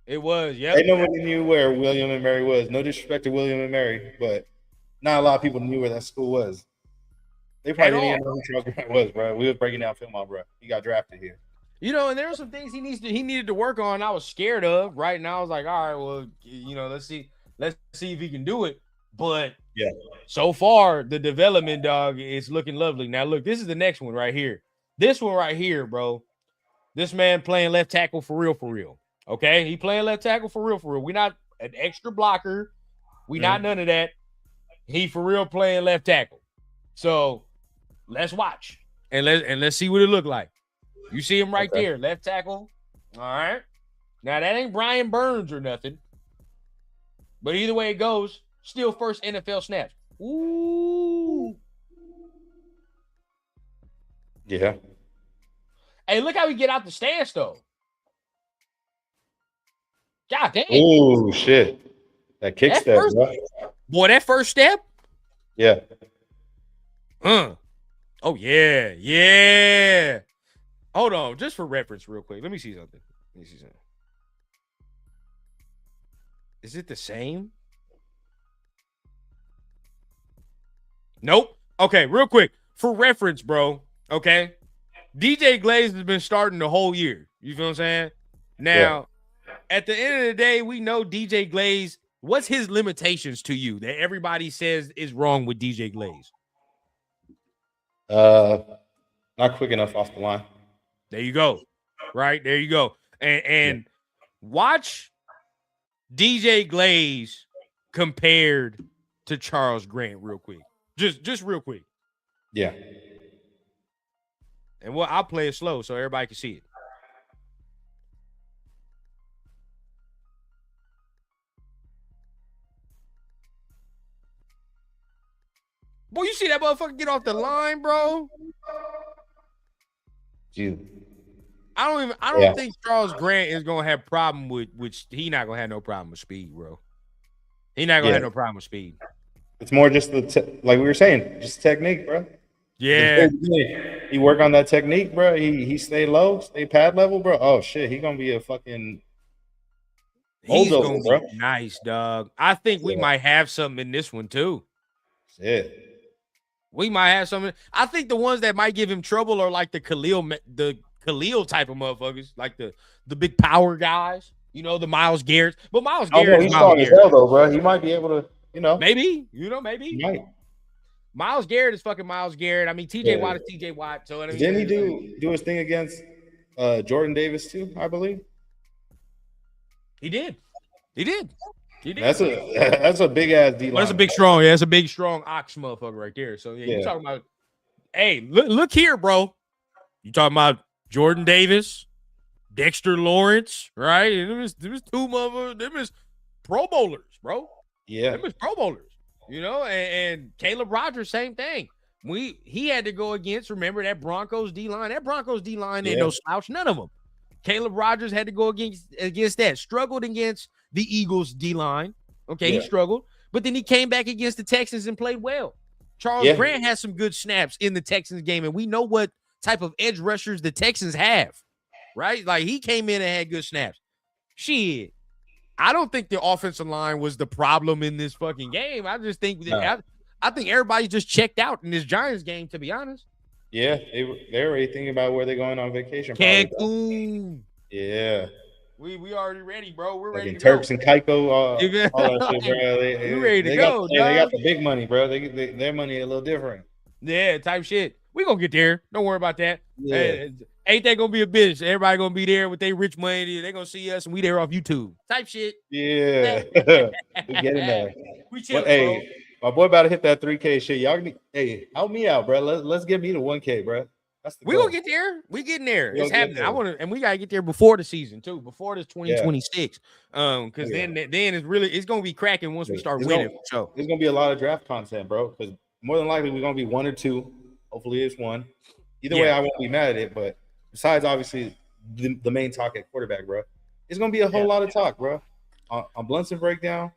It was, yeah. Ain't nobody knew where William and Mary was. No disrespect to William and Mary, but not a lot of people knew where that school was. They probably didn't even know who Charles Grant was, bro. We was breaking down film on, bro. He got drafted here. You know, and there were some things he needed to work on. I was scared of, right? And I was like, all right, well, you know, let's see if he can do it. But yeah, so far the development, dog, is looking lovely. Now, look, this is the next one right here. This one right here, bro. This man playing left tackle for real. Okay, he playing left tackle for real. We not an extra blocker. We not none of that. He for real playing left tackle. So let's watch and let's see what it look like. You see him right there, left tackle. All right. Now that ain't Brian Burns or nothing. But either way it goes, still first NFL snaps. Ooh. Yeah. Hey, look how we get out the stance though. God damn. Oh shit. That kick step, bro. Boy, that first step. Yeah. Oh yeah. Yeah. Hold on, just for reference, real quick. Let me see something. Is it the same? Nope. Okay, real quick. For reference, bro. Okay. DJ Glaze has been starting the whole year. You feel what I'm saying? Now, at the end of the day, we know DJ Glaze. What's his limitations to you that everybody says is wrong with DJ Glaze? Not quick enough off the line. There you go. Right? There you go. And watch DJ Glaze compared to Charles Grant real quick. Just real quick. Yeah. And I'll play it slow so everybody can see it. Boy, you see that motherfucker get off the line, bro? Dude. I don't think Charles Grant is gonna have problem with which he not gonna have no problem with speed, bro. He not gonna have no problem with speed. It's more just like we were saying, just technique, bro. Yeah. He work on that technique, bro. He stay low, stay pad level, bro. Oh shit, he gonna be a fucking he's gonna be nice, dog. I think we might have something in this one too. Shit. We might have something. I think the ones that might give him trouble are like the Khalil type of motherfuckers, like the big power guys. You know, the Myles Garrett. But Myles Garrett, he's strong as hell though, bro. He might be able to, maybe. He might. Myles Garrett is fucking Myles Garrett. I mean, TJ Watt is TJ Watt. So didn't he do his thing against Jordan Davis too? I believe he did. He did. That's a big ass D line. That's a big strong. Yeah, that's a big strong ox motherfucker right there. So you're talking about. Hey, look here, bro. You talking about Jordan Davis, Dexter Lawrence, right? Them is two motherfuckers. Them is Pro Bowlers, bro. Yeah, them is Pro Bowlers. You know, and Caleb Rogers, same thing. He had to go against. Remember that Broncos D line? That Broncos D line ain't no slouch. None of them. Caleb Rogers had to go against that. Struggled against the Eagles D-line. Okay, he struggled. But then he came back against the Texans and played well. Charles Grant has some good snaps in the Texans game, and we know what type of edge rushers the Texans have, right? Like, he came in and had good snaps. Shit. I don't think the offensive line was the problem in this fucking game. I just think I think everybody just checked out in this Giants game, to be honest. Yeah, they're already thinking about where they're going on vacation. Cancun. Yeah. We already ready, bro. We're ready to Turks go. and Caicos, all that shit, bro. We're ready to go. They got the big money, bro. Their money a little different. Yeah, type shit. We gonna get there. Don't worry about that. Yeah. Ain't that gonna be a bitch? Everybody gonna be there with their rich money. They gonna see us and we there off YouTube. Type shit. Yeah. We getting there. We chill, Hey, my boy about to hit that 3K shit. Y'all need, help me out, bro. Let's get me to 1K, bro. We gonna get there. We getting there. It's happening. And we gotta get there before the season too, before this 2026. Because then it's gonna be cracking once we start winning. So there's gonna be a lot of draft content, bro. Because more than likely we're gonna be 1 or 2. Hopefully it's 1. Either way, I won't be mad at it. But besides, obviously, the main talk at quarterback, bro, it's gonna be a whole lot of talk, bro. On Blunts and Breakdown,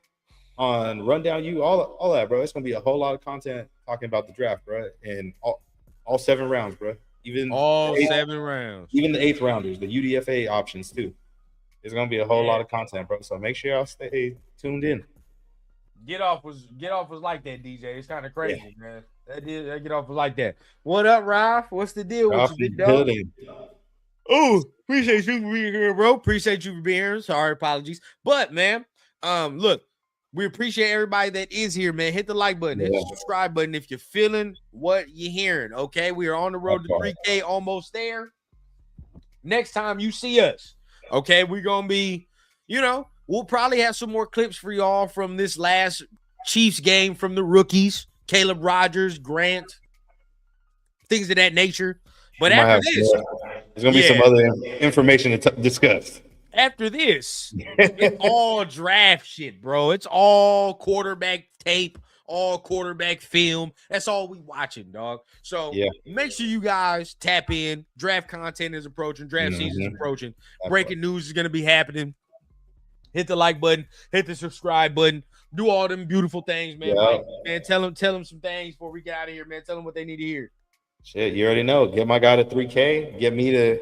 on Rundown U, all that, bro. It's gonna be a whole lot of content talking about the draft, bro, and all 7 rounds, bro. Even all 7 rounds, even the 8th rounders, the UDFA options too. It's gonna be a whole lot of content, bro. So make sure y'all stay tuned in. Get off was like that, DJ. It's kind of crazy, man. That get off was like that. What up, Ralph? What's the deal with you, big dog? Oh, appreciate you for being here, bro. Appreciate you for being here. Sorry, apologies. But man, look, we appreciate everybody that is here, man. Hit the like button, hit the subscribe button if you're feeling what you're hearing. Okay, we are on the road to 3K, almost there. Next time you see us, okay, we're gonna be, we'll probably have some more clips for y'all from this last Chiefs game from the rookies, Caleb Rogers, Grant, things of that nature. But after this, there's gonna be some other information to discuss. After this, it's all draft shit, bro. It's all quarterback tape, all quarterback film. That's all we watching, dog. So make sure you guys tap in. Draft content is approaching. Draft season is approaching. Breaking news is going to be happening. Hit the like button. Hit the subscribe button. Do all them beautiful things, man. Man, tell them some things before we get out of here, man. Tell them what they need to hear. Shit, you already know. Get my guy to 3K. Get me to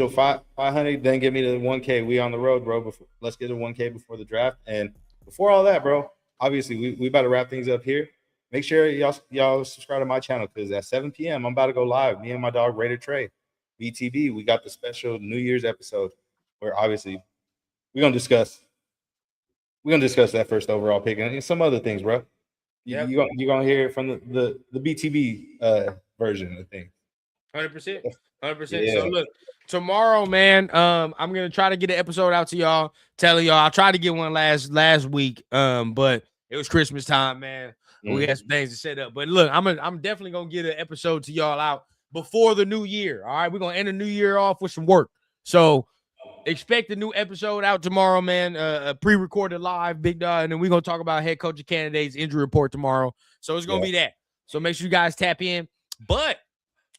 500. Then get me to 1K. We on the road, bro. Let's get to 1K before the draft. And before all that, bro, obviously we about to wrap things up here. Make sure y'all subscribe to my channel because at 7 p.m. I'm about to go live. Me and my dog Raider Trey, BTB. We got the special New Year's episode where obviously we're gonna discuss that first overall pick and some other things, bro. You're gonna hear it from the BTB version of things. 100%. 100%. So look, tomorrow, man, I'm gonna try to get an episode out to y'all, telling y'all I tried to get one last week, but it was Christmas time, man. We had some things to set up. But look, I'm definitely gonna get an episode to y'all out before the new year. All right, we're gonna end the new year off with some work. So expect a new episode out tomorrow, man. A pre-recorded live, big dog, and then we're gonna talk about head coaching candidates injury report tomorrow. So it's gonna be that. So make sure you guys tap in. But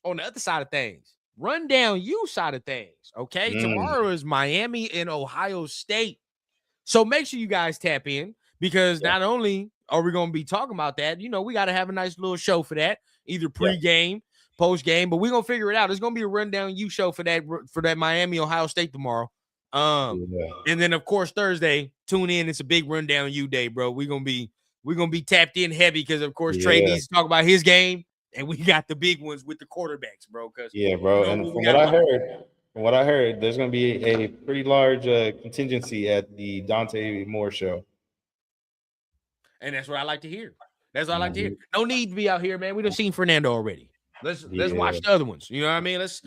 on the other side of things, Rundown U side of things, okay? Tomorrow is Miami and Ohio State. So make sure you guys tap in because not only are we going to be talking about that, we got to have a nice little show for that, either pre-game, post-game, but we're going to figure it out. It's going to be a Rundown U show for that Miami, Ohio State tomorrow. And then, of course, Thursday, tune in. It's a big Rundown U day, bro. We're going to be tapped in heavy because, of course, Trey needs to talk about his game. And we got the big ones with the quarterbacks, bro. Bro. And from what I heard, there's going to be a pretty large contingency at the Dante Moore show. And that's what I like to hear. That's what I like to hear. No need to be out here, man. We done seen Fernando already. Let's watch the other ones. You know what I mean? Let's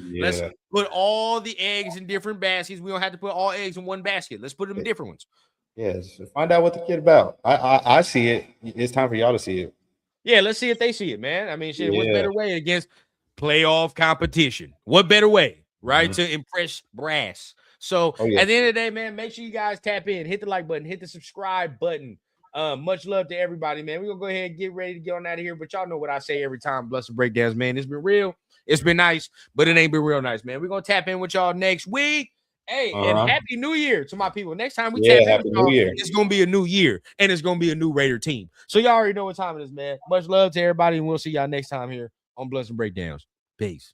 put all the eggs in different baskets. We don't have to put all eggs in one basket. Let's put them in different ones. Yes. Find out what the kid about. I see it. It's time for y'all to see it. Yeah, let's see if they see it, man. I mean, shit, what better way against playoff competition? What better way, right, to impress brass? So at the end of the day, man, make sure you guys tap in, hit the like button, hit the subscribe button. Much love to everybody, man. We're going to go ahead and get ready to get on out of here, but y'all know what I say every time. Blessed breakdowns, man. It's been real. It's been nice, but it ain't been real nice, man. We're gonna tap in with y'all next week. Hey, and happy New Year to my people. Next time we tap in with y'all, it's gonna be a new year and it's gonna be a new Raider team. So y'all already know what time it is, man. Much love to everybody, and we'll see y'all next time here on Blunts and Breakdowns. Peace.